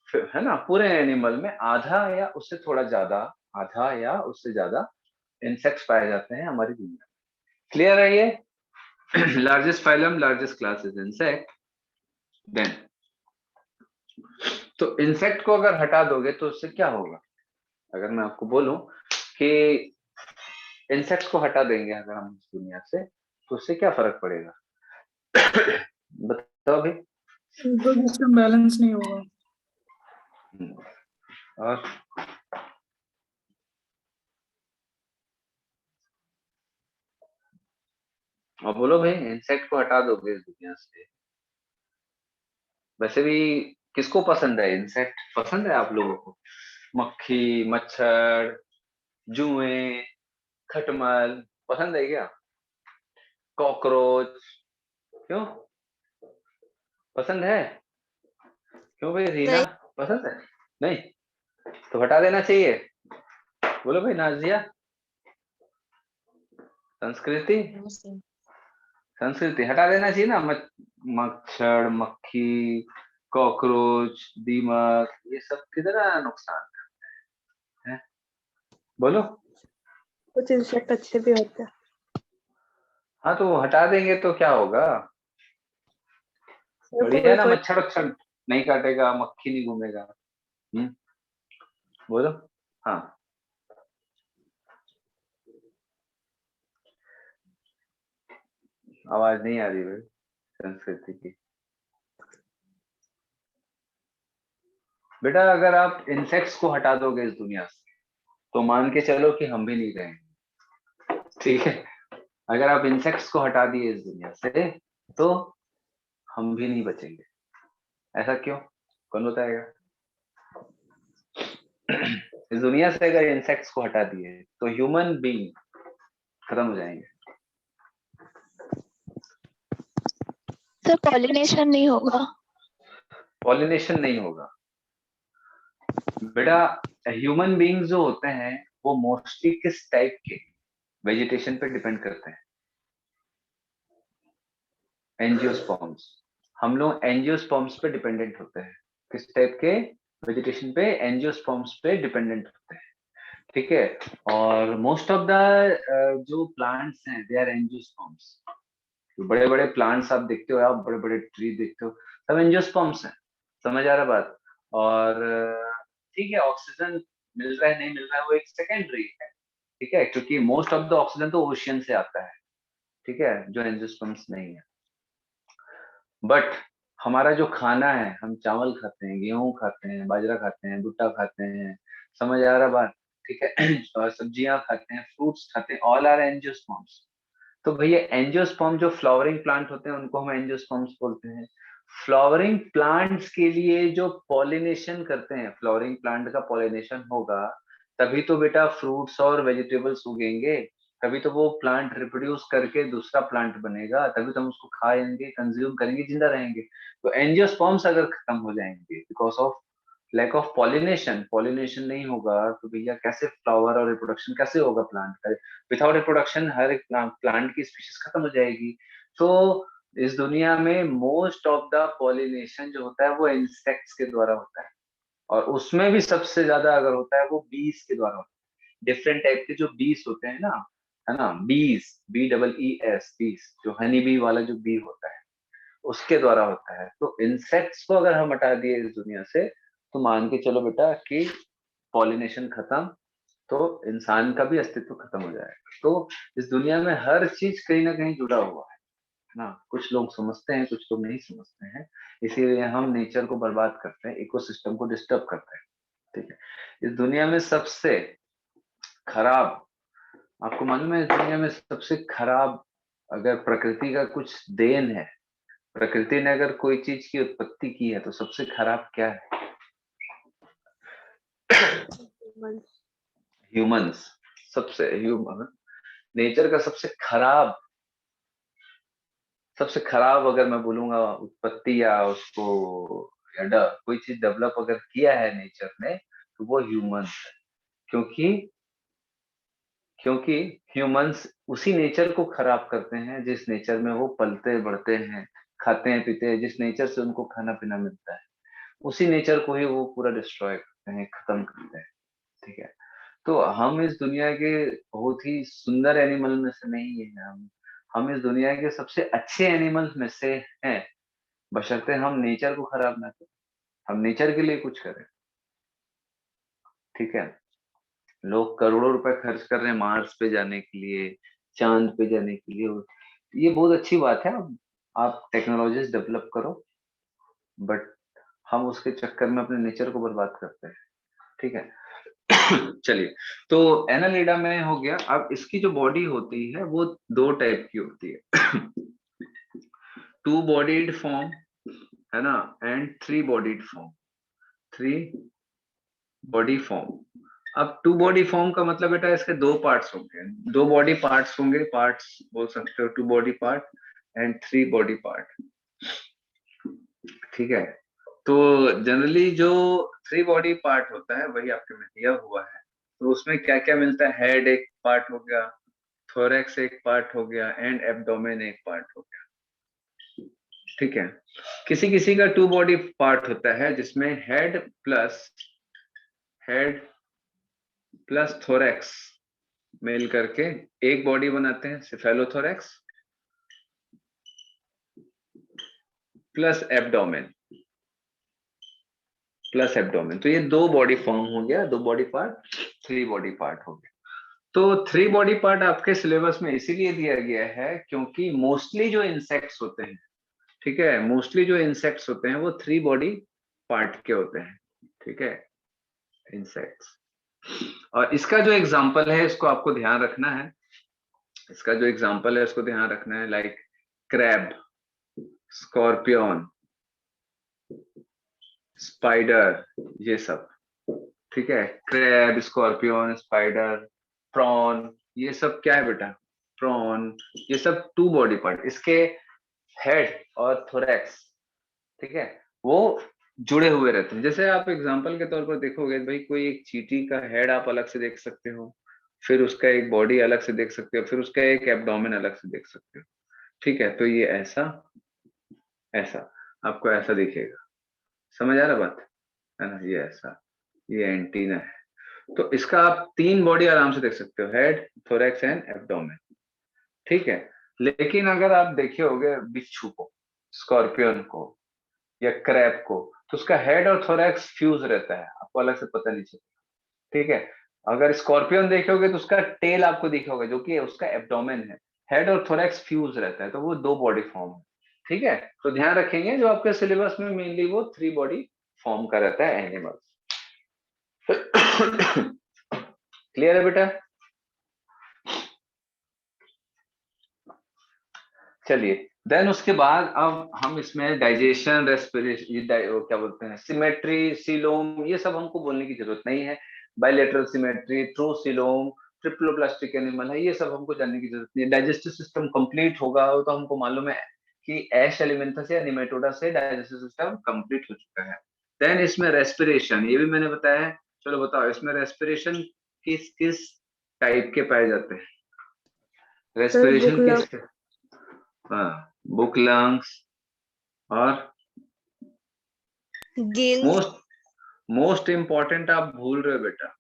है ना, पूरे एनिमल में आधा या उससे थोड़ा ज्यादा, आधा या उससे ज्यादा इंसेक्ट्स पाए जाते हैं हमारी दुनिया में। क्लियर है ये? Largest phylum, largest class is insect. Then तो इंसेक्ट को अगर हटा दोगे तो उससे क्या होगा? अगर मैं आपको बोलूं कि इंसेक्ट्स को हटा देंगे अगर हम इस दुनिया से, तो उससे क्या फर्क पड़ेगा? बताओ भाई। इकोसिस्टम बैलेंस नहीं होगा। और बोलो भाई, इंसेक्ट को हटा दोगे इस दुनिया से, वैसे भी किसको पसंद है? इंसेक्ट पसंद है आप लोगों को? मक्खी, मच्छर, जुएं, खटमल पसंद है क्या? कॉकरोच, क्यों पसंद है? क्यों भाई रीना, नहीं। पसंद है? नहीं तो हटा देना चाहिए। बोलो भाई नाजिया। संस्कृति, संस्कृति हटा देना चाहिए ना। मच्छर, मक्खी, कॉकरोच, दीमक, ये सब कितना नुकसान करते हैं, बोलो। कुछ इंसेक्ट अच्छे भी होते हैं। हाँ तो हटा देंगे तो क्या होगा? बढ़िया है ना, मच्छर वच्छर नहीं काटेगा, मक्खी नहीं घूमेगा। बोलो। हाँ आवाज नहीं आ रही भाई संस्कृति की। बेटा अगर आप इंसेक्ट्स को हटा दोगे इस दुनिया से, तो मान के चलो कि हम भी नहीं रहेंगे, ठीक है। अगर आप इंसेक्ट्स को हटा दिए इस दुनिया से, तो हम भी नहीं बचेंगे। ऐसा क्यों? कौन बताएगा? इस दुनिया से अगर इंसेक्ट्स को हटा दिए तो ह्यूमन बीइंग खत्म हो जाएंगे। सर पॉलिनेशन नहीं होगा। पॉलिनेशन नहीं होगा बेटा। ह्यूमन बीइंग्स जो होते हैं वो मोस्टली किस टाइप के वेजिटेशन पे डिपेंड करते हैं? एंजियोस्पर्म्स। हम लोग एंजियोस्पर्म्स पे डिपेंडेंट होते हैं। किस टाइप के वेजिटेशन पे? एंजियोस्पर्म्स पे डिपेंडेंट होते हैं, ठीक है। और मोस्ट ऑफ द जो प्लांट्स हैं दे आर एंजियोस्पर्म्स। बड़े बड़े प्लांट्स आप देखते हो, आप बड़े बड़े ट्री देखते हो, सब एंजियोस्पर्म्स हैं। समझ आ रहा बात? और ठीक है, ऑक्सीजन मिल रहा है नहीं मिल रहा है वो एक सेकेंडरी है, ठीक है, क्योंकि मोस्ट ऑफ द ऑक्सीजन तो ओशियन से आता है, ठीक है, जो एंजियोस्पर्म्स नहीं है। बट हमारा जो खाना है, हम चावल खाते हैं, गेहूं खाते हैं, बाजरा खाते हैं, भुट्टा खाते हैं, समझ आ रहा बात, ठीक है। और सब्जियां खाते हैं, फ्रूट्स खाते हैं, ऑल आर एंजियोस्पर्म्स। तो भैया एंजियोस्पर्म जो फ्लावरिंग प्लांट होते हैं उनको हम एंजियोस्पर्म्स बोलते हैं, फ्लावरिंग प्लांट्स के लिए जो पॉलिनेशन करते हैं, फ्लावरिंग प्लांट का पॉलिनेशन होगा तभी तो बेटा फ्रूट्स और वेजिटेबल्स उगेंगे, तभी तो वो प्लांट रिप्रोड्यूस करके दूसरा प्लांट बनेगा, तभी तो हम उसको खाएंगे, कंज्यूम करेंगे, जिंदा रहेंगे। तो एंजियोस्पर्म्स अगर खत्म हो जाएंगे because of lack of pollination, pollination नहीं होगा तो भैया कैसे फ्लावर और रिप्रोडक्शन कैसे होगा प्लांट का? विदाउट रिप्रोडक्शन हर एक प्लांट की स्पीशीज खत्म हो जाएगी। तो इस दुनिया में मोस्ट ऑफ द पॉलिनेशन जो होता है वो इंसेक्ट्स के द्वारा होता है, और उसमें भी सबसे ज्यादा अगर होता है वो बीज के द्वारा होता है। डिफरेंट टाइप के जो बीज होते हैं ना, है ना, बीज, BEES, बीज, जो हनी बी वाला जो बी होता है उसके द्वारा होता है। तो इंसेक्ट्स को अगर हम हटा दिए इस दुनिया से तो मान के चलो बेटा कि पॉलिनेशन खत्म, तो इंसान का भी अस्तित्व खत्म हो जाएगा। तो इस दुनिया में हर चीज कहीं ना कहीं जुड़ा हुआ है ना। कुछ लोग समझते हैं, कुछ लोग नहीं समझते हैं, इसीलिए हम नेचर को बर्बाद करते हैं, इकोसिस्टम को डिस्टर्ब करते हैं। ठीक है, इस दुनिया में सबसे खराब, आपको मालूम है इस दुनिया में सबसे खराब अगर प्रकृति का कुछ देन है, प्रकृति ने अगर कोई चीज की उत्पत्ति की है तो सबसे खराब क्या है? ह्यूमंस। सबसे ह्यूमन, नेचर का सबसे खराब अगर मैं बोलूंगा उत्पत्ति या उसको या कोई चीज डेवलप अगर किया है नेचर ने तो वो ह्यूमंस है। क्योंकि ह्यूमंस उसी नेचर को खराब करते हैं जिस नेचर में वो पलते बढ़ते हैं, खाते हैं, पीते हैं, जिस नेचर से उनको खाना पीना मिलता है, उसी नेचर को ही वो पूरा डिस्ट्रॉय करते हैं, खत्म करते हैं। ठीक है, तो हम इस दुनिया के बहुत ही सुंदर एनिमल में से नहीं है, हम इस दुनिया के सबसे अच्छे एनिमल्स में से हैं, बशर्ते हम नेचर को खराब ना करें, हम नेचर के लिए कुछ करें। ठीक है, लोग करोड़ों रुपए खर्च कर रहे हैं मार्स पे जाने के लिए, चांद पे जाने के लिए, ये बहुत अच्छी बात है, आप टेक्नोलॉजीज डेवलप करो, बट हम उसके चक्कर में अपने नेचर को बर्बाद करते हैं। ठीक है चलिए, तो एनालिडा में हो गया। अब इसकी जो बॉडी होती है वो दो टाइप की होती है टू बॉडीड फॉर्म, है ना, and three bodied form, three body form. अब टू बॉडी फॉर्म का मतलब बेटा इसके दो पार्ट्स होंगे, दो बॉडी पार्ट्स होंगे, पार्ट्स बोल सकते हो, two body part and three body part. ठीक है, तो जनरली जो थ्री बॉडी पार्ट होता है वही आपके में दिया हुआ है। तो उसमें क्या क्या मिलता है? हेड एक पार्ट हो गया, थोरैक्स एक पार्ट हो गया, एंड एब्डोमेन एक पार्ट हो गया। ठीक है, किसी किसी का टू बॉडी पार्ट होता है जिसमें हेड प्लस थोरैक्स मिल करके एक बॉडी बनाते हैं, सेफेलोथोरैक्स प्लस एब्डोमेन, तो ये दो बॉडी फॉर्म हो गया, दो body part, three body part हो गया। तो थ्री बॉडी पार्ट आपके सिलेबस में इसीलिए दिया गया है क्योंकि मोस्टली जो इंसेक्ट्स होते हैं, ठीक है, मोस्टली जो इंसेक्ट्स होते हैं वो थ्री बॉडी पार्ट के होते हैं। ठीक है, इंसेक्ट्स। और इसका जो एग्जांपल है इसको आपको ध्यान रखना है, इसका जो एग्जांपल है उसको ध्यान रखना है, लाइक क्रैब, स्कॉर्पियन, स्पाइडर, ये सब। ठीक है, क्रैब, स्कॉर्पियन, स्पाइडर, प्रॉन, ये सब क्या है बेटा? प्रॉन, ये सब टू बॉडी पार्ट, इसके हेड और थोरैक्स, ठीक है, वो जुड़े हुए रहते हैं। जैसे आप एग्जांपल के तौर पर देखोगे भाई, कोई एक चींटी का हेड आप अलग से देख सकते हो, फिर उसका एक बॉडी अलग से देख सकते हो, फिर उसका एक एब्डोमेन अलग से देख सकते हो। ठीक है, तो ये ऐसा आपको ऐसा दिखेगा, समझ आ रहा बात है ना? ये ऐसा, ये एंटीना है, तो इसका आप तीन बॉडी आराम से देख सकते हो, हेड, थोरैक्स एंड एब्डोमेन। ठीक है, लेकिन अगर आप देखे होगे बिच्छू को, स्कॉर्पियन को या क्रैब को, तो उसका हेड और थोरैक्स फ्यूज रहता है, आपको अलग से पता नहीं चलता। ठीक है, अगर स्कॉर्पियन देखोगे तो उसका टेल आपको दिखा होगा जो कि उसका एब्डोमेन है, हेड और थोरैक्स फ्यूज रहता है, तो वो दो बॉडी फॉर्म है। ठीक है, तो ध्यान रखेंगे जो आपके सिलेबस में मेनली वो थ्री बॉडी फॉर्म का रहता है एनिमल्स। क्लियर है बेटा? चलिए, देन उसके बाद अब हम इसमें डाइजेशन, रेस्पिरेशन, क्या बोलते हैं, सिमेट्री, सीलोम, ये सब हमको बोलने की जरूरत नहीं है। Bilateral symmetry, true coelom, ट्रिप्लोप्लास्टिक animal है, ये सब हमको जानने की जरूरत नहीं है। डाइजेस्टिव सिस्टम कंप्लीट होगा तो हमको मालूम है कि एश एलिमेंथस या निमेटोडा से डाइजेस्टिव सिस्टम कंप्लीट हो चुका है। देन इसमें रेस्पिरेशन, ये भी मैंने बताया है। चलो बताओ इसमें रेस्पिरेशन किस किस टाइप के पाए जाते हैं? रेस्पिरेशन बुक किस, हाँ, बुक लंग्स और गिल्स, मोस्ट इम्पोर्टेंट आप भूल रहे हो बेटा,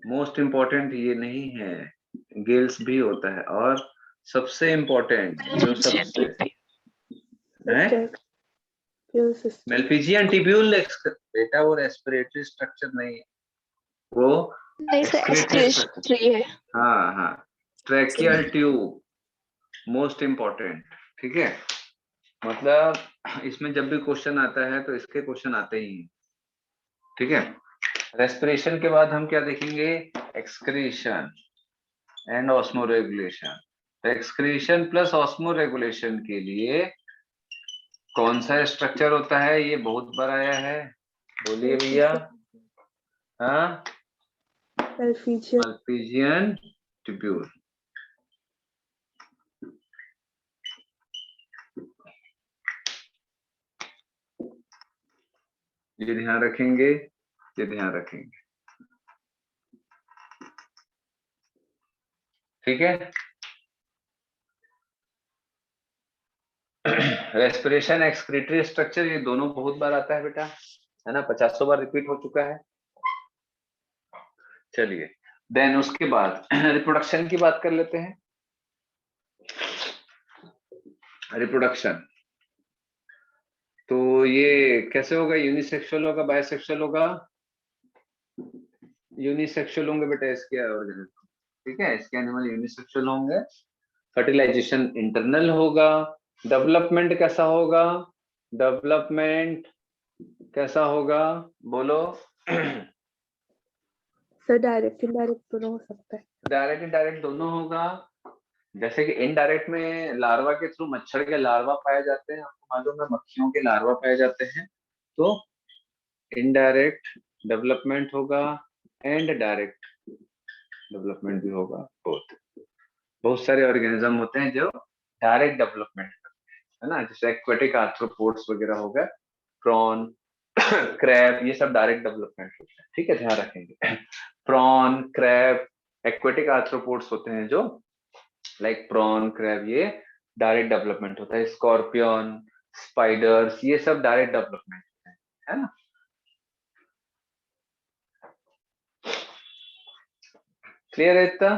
मोस्ट इम्पोर्टेंट ये नहीं है, गिल्स भी होता है। और सबसे इम्पोर्टेंट जो सबसे है मेल्फिजियन ट्यूब्यूल, बेटा वो रेस्पिरेटरी स्ट्रक्चर नहीं है, वो नहीं सर, एक्सक्रीटरी स्ट्रक्चर। एक्सक्रीटरी है। हाँ हाँ, ट्रैकियल ट्यूब मोस्ट इम्पोर्टेंट, ठीक है। मतलब इसमें जब भी क्वेश्चन आता है तो इसके क्वेश्चन आते ही हैं, ठीक है। रेस्पिरेशन के बाद हम क्या देखेंगे? Excretion and osmo regulation. तो एक्सक्रीशन प्लस ऑस्मो रेगुलेशन के लिए कौन सा स्ट्रक्चर होता है? ये बहुत बार आया है, बोलिए भैया। हाँ, मेल्फिजियन ट्यूब्यूल। ये ध्यान रखेंगे, ये ध्यान रखेंगे, ठीक है। रेस्पिरेशन, एक्सक्रीटरी स्ट्रक्चर, ये दोनों बहुत बार आता है बेटा, है ना, 50 बार रिपीट हो चुका है। चलिए, देन उसके बाद रिप्रोडक्शन की बात कर लेते हैं। रिप्रोडक्शन तो ये कैसे होगा? यूनिसेक्सुअल होगा, बायसेक्सुअल होगा? यूनिसेक्सुअल होंगे बेटा इसके ऑर्गेनिज्म, ठीक है, इसके एनिमल यूनिसेक्सुअल होंगे। फर्टिलाइजेशन इंटरनल होगा। डेवलपमेंट कैसा होगा? डेवलपमेंट कैसा होगा, बोलो। सर डायरेक्ट इनडायरेक्ट दोनों हो सकता है। डायरेक्ट इनडायरेक्ट दोनों होगा। जैसे कि इनडायरेक्ट में लार्वा के थ्रू मच्छर के लार्वा पाए जाते हैं, आपको मालूम है, मक्खियों के लार्वा पाए जाते हैं। तो इनडायरेक्ट डेवलपमेंट होगा एंड डायरेक्ट डेवलपमेंट भी होगा। बहुत सारे ऑर्गेनिज्म होते हैं जो डायरेक्ट डेवलपमेंट करते हैं, है ना, जैसे एक्वेटिक आर्थ्रोपोड्स वगैरह हो गए, प्रॉन, क्रैब, ये सब डायरेक्ट डेवलपमेंट होते हैं, ठीक है, ध्यान रखेंगे। प्रॉन, क्रैब, एक्वेटिक आर्थ्रोपोड्स होते हैं जो, लाइक प्रॉन, क्रैब, ये डायरेक्ट डेवलपमेंट होता है। स्कॉर्पियन, स्पाइडर्स, ये सब डायरेक्ट डेवलपमेंट होते हैं, है ना। क्लियर है इतना?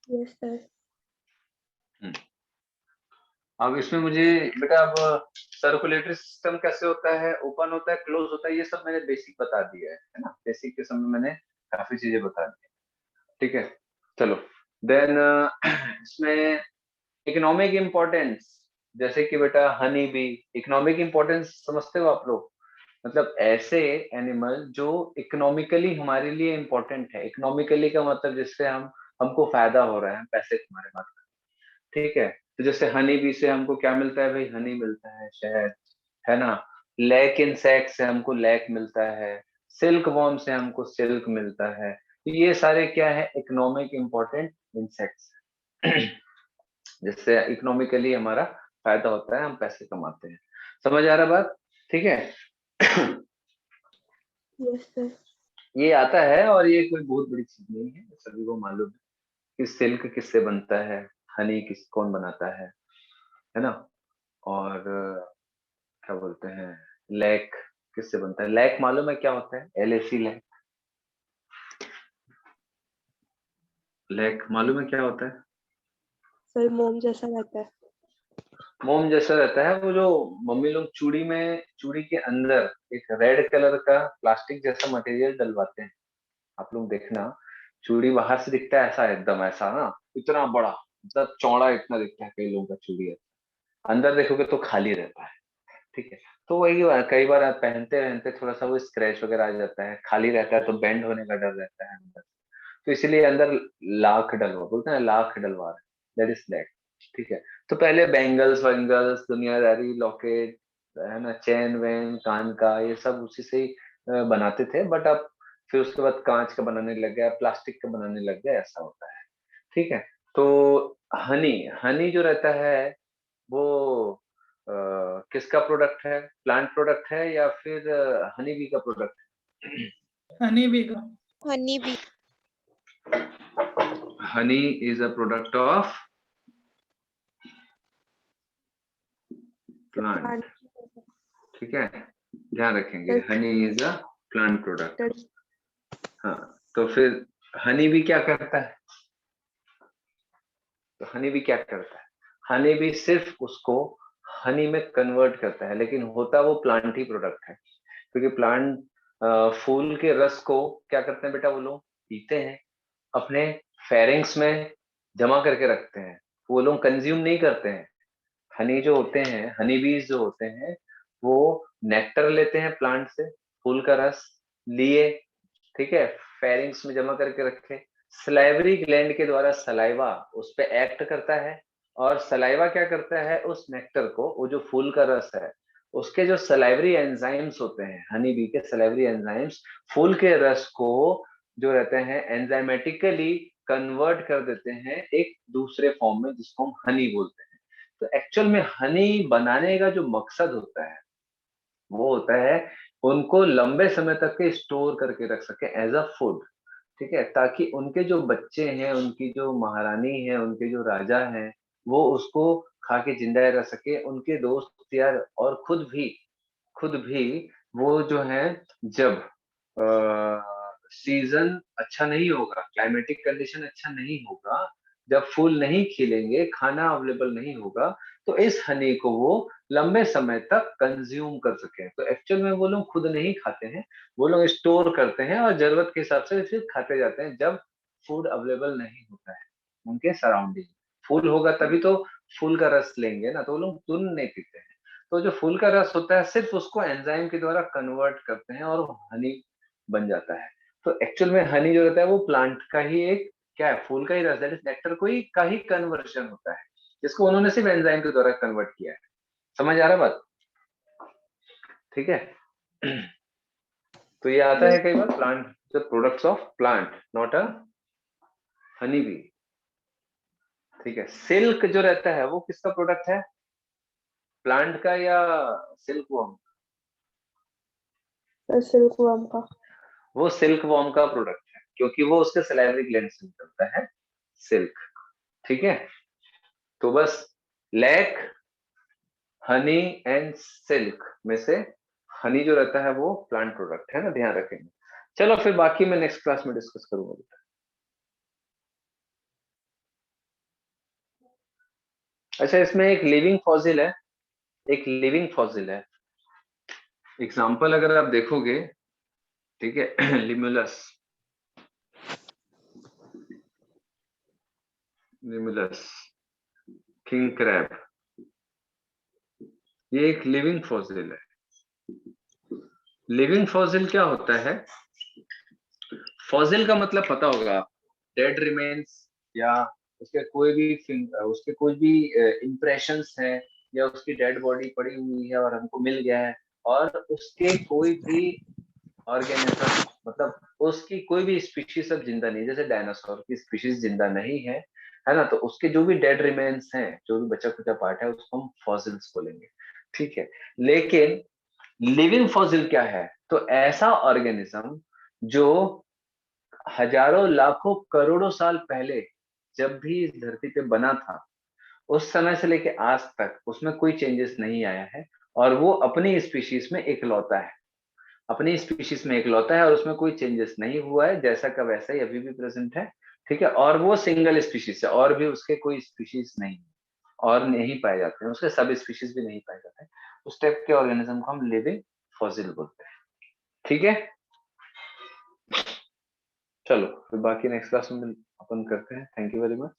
Yes sir. अब इसमें मुझे बेटा, अब सर्कुलेटरी सिस्टम कैसे होता है, ओपन होता है, क्लोज होता है, ये सब मैंने बेसिक बता दिया है ना, बेसिक के समय मैंने काफी चीजें बता दी, ठीक है। चलो, देन इसमें इकोनॉमिक इम्पोर्टेंस, जैसे कि बेटा हनी बी, इकोनॉमिक इम्पोर्टेंस समझते हो आप लोग? मतलब ऐसे एनिमल जो इकोनॉमिकली हमारे लिए इम्पोर्टेंट है। इकोनॉमिकली का मतलब जिससे हमको फायदा हो रहा है, पैसे कमा रहे हैं, ठीक है। तो जैसे हनी बी से हमको क्या मिलता है भाई? हनी मिलता है, शहद, है ना। लैक इंसेक्ट से हमको लैक मिलता है, सिल्क वॉर्म से हमको सिल्क मिलता है। तो ये सारे क्या है? इकोनॉमिक इम्पोर्टेंट इंसेक्ट्स, जिससे इकोनॉमिकली हमारा फायदा होता है, हम पैसे कमाते हैं। समझ आ रहा बात? ठीक है। Yes sir. ये आता है और ये कोई बहुत बड़ी चीज नहीं है, सभी को मालूम है कि सिल्क किससे बनता है, हनी कौन बनाता है ना। और क्या बोलते हैं, लैक किससे बनता है? लैक मालूम है क्या होता है? LAC लैक, लैक मालूम है क्या होता है? सर मोम जैसा रहता है। मोम जैसा रहता है, वो जो मम्मी लोग चूड़ी के अंदर एक रेड कलर का प्लास्टिक जैसा मटेरियल डलवाते हैं। आप लोग देखना, चूड़ी बाहर से दिखता है ऐसा, एकदम ऐसा ना, इतना बड़ा, मतलब चौड़ा इतना दिखता है कई लोगों का चूड़ी है, अंदर देखोगे तो खाली रहता है, ठीक है। तो वही कई बार आप पहनते पहनते थोड़ा सा वो स्क्रैच वगैरह आ जाता है, खाली रहता है तो बेंड होने का डर रहता है अंदर। तो इसलिए अंदर लाख डलवा बोलते हैं, लाख डलवा रहे, दैट इज लैक। ठीक है, तो पहले बैंगल्स वैंगल्स दुनियादारी लॉकेट है ना, चैन वैन कान का, ये सब उसी से ही बनाते थे, बट अब फिर उसके बाद कांच का बनाने लग गया, प्लास्टिक का बनाने लग गया, ऐसा होता है। ठीक है, तो हनी हनी जो रहता है वो किसका प्रोडक्ट है, प्लांट प्रोडक्ट है या फिर हनी बी का प्रोडक्ट है? हनी बी का। Honey bee. Honey is a product of plant. ठीक है, ध्यान रखेंगे, honey is a plant product. हाँ, तो फिर हनी बी क्या करता है? तो हनी बी क्या करता है? हनी बी सिर्फ उसको हनी में कन्वर्ट करता है, लेकिन होता वो प्लांट ही प्रोडक्ट है, क्योंकि प्लांट फूल के रस को क्या करते हैं बेटा, वो लोग पीते हैं, अपने फेरिंग्स में जमा करके रखते हैं, वो लोग कंज्यूम नहीं करते हैं। हनी जो होते हैं, हनी बीज जो होते हैं, वो नेक्टर लेते हैं प्लांट से, फूल का रस लिए, ठीक है, फेरिंग्स में जमा करके रखे, सलाइवरी ग्लैंड के द्वारा सलाइवा उस पे एक्ट करता है, और सलाइवा क्या करता है, उस नेक्टर को, वो जो फूल का रस है, उसके जो सलाइवरी एंजाइम्स होते हैं, हनी बी के सलाइवरी एंजाइम्स फूल के रस को जो रहते हैं एंजाइमेटिकली कन्वर्ट कर देते हैं एक दूसरे फॉर्म में, जिसको हम हनी बोलते हैं। तो एक्चुअल में हनी बनाने का जो मकसद होता है वो होता है उनको लंबे समय तक के स्टोर करके रख सके एज अ फूड। ठीक है, ताकि उनके जो बच्चे हैं, उनकी जो महारानी है, उनके जो राजा हैं, वो उसको खा के जिंदा रह सके, उनके दोस्त यार और खुद भी वो जो है, जब सीजन अच्छा नहीं होगा, क्लाइमेटिक कंडीशन अच्छा नहीं होगा, जब फूल नहीं खिलेंगे, खाना अवेलेबल नहीं होगा, तो इस हनी को वो लंबे समय तक कंज्यूम कर सके। तो एक्चुअल में वो लोग खुद नहीं खाते हैं, वो लोग स्टोर करते हैं और जरूरत के हिसाब से फिर खाते जाते हैं जब फूड अवेलेबल नहीं होता है उनके सराउंडिंग। फूल होगा तभी तो फूल का रस लेंगे ना, तो वो लोग तुरंत नहीं पीते हैं। तो जो फूल का रस होता है सिर्फ उसको एंजाइम के द्वारा कन्वर्ट करते हैं और हनी बन जाता है। तो एक्चुअल में हनी जो रहता है वो प्लांट का ही एक क्या है, फूल का ही रस, दैट इज नेक्टर को ही का ही कन्वर्शन होता है, जिसको उन्होंने सिर्फ एंजाइम के द्वारा कन्वर्ट किया है। समझ आ रहा बात? ठीक है। तो ये आता है कई बार plant, the products of plant, not a honey bee. ठीक है, सिल्क जो रहता है वो किसका प्रोडक्ट है, प्लांट का या सिल्क वॉर्म? सिल्क वर्म का। वो सिल्क वॉर्म का प्रोडक्ट है, क्योंकि वो उसके सलाइवरी ग्लैंड से निकलता है सिल्क। ठीक है, तो बस लैक, हनी एंड सिल्क में से हनी जो रहता है वो प्लांट प्रोडक्ट है ना, ध्यान रखेंगे। चलो फिर बाकी मैं नेक्स्ट क्लास में डिस्कस करूंगा बेटा। अच्छा, इसमें एक लिविंग फॉसिल है, एक लिविंग फॉसिल है। एग्जाम्पल अगर आप देखोगे, ठीक है, लिमुलस, लिमुलस, किंग क्रैब, ये एक लिविंग फॉसिल है। लिविंग फॉसिल क्या होता है? फॉसिल का मतलब पता होगा, डेड रिमेन्स, या उसके कोई भी इम्प्रेशंस है, या उसकी डेड बॉडी पड़ी हुई है और हमको मिल गया है, और उसके कोई भी ऑर्गेनिज्म, मतलब उसकी कोई भी स्पीशीज अब जिंदा नहीं, जैसे डायनासोर की स्पीशीज जिंदा नहीं है ना, तो उसके जो भी डेड रिमेन्स हैं, जो भी बचा खुचा पार्ट है, उसको हम फॉसिल्स बोलेंगे। ठीक है, लेकिन लिविंग फॉसिल क्या है? तो ऐसा ऑर्गेनिज्म जो हजारों लाखों करोड़ों साल पहले जब भी इस धरती पे बना था, उस समय से लेके आज तक उसमें कोई चेंजेस नहीं आया है, और वो अपनी स्पीशीज में इकलौता है, अपनी स्पीशीज में इकलौता है, और उसमें कोई चेंजेस नहीं हुआ है, जैसा का वैसा ही अभी भी प्रेजेंट है। ठीक है, और वो सिंगल स्पीशीज है, और भी उसके कोई स्पीशीज नहीं, और नहीं पाए जाते हैं, उसके सब स्पीशीज भी नहीं पाए जाते हैं। उस टाइप के ऑर्गेनिज्म को हम लिविंग फॉसिल बोलते हैं। ठीक है, चलो फिर बाकी नेक्स्ट क्लास में अपन करते हैं। Thank you very much.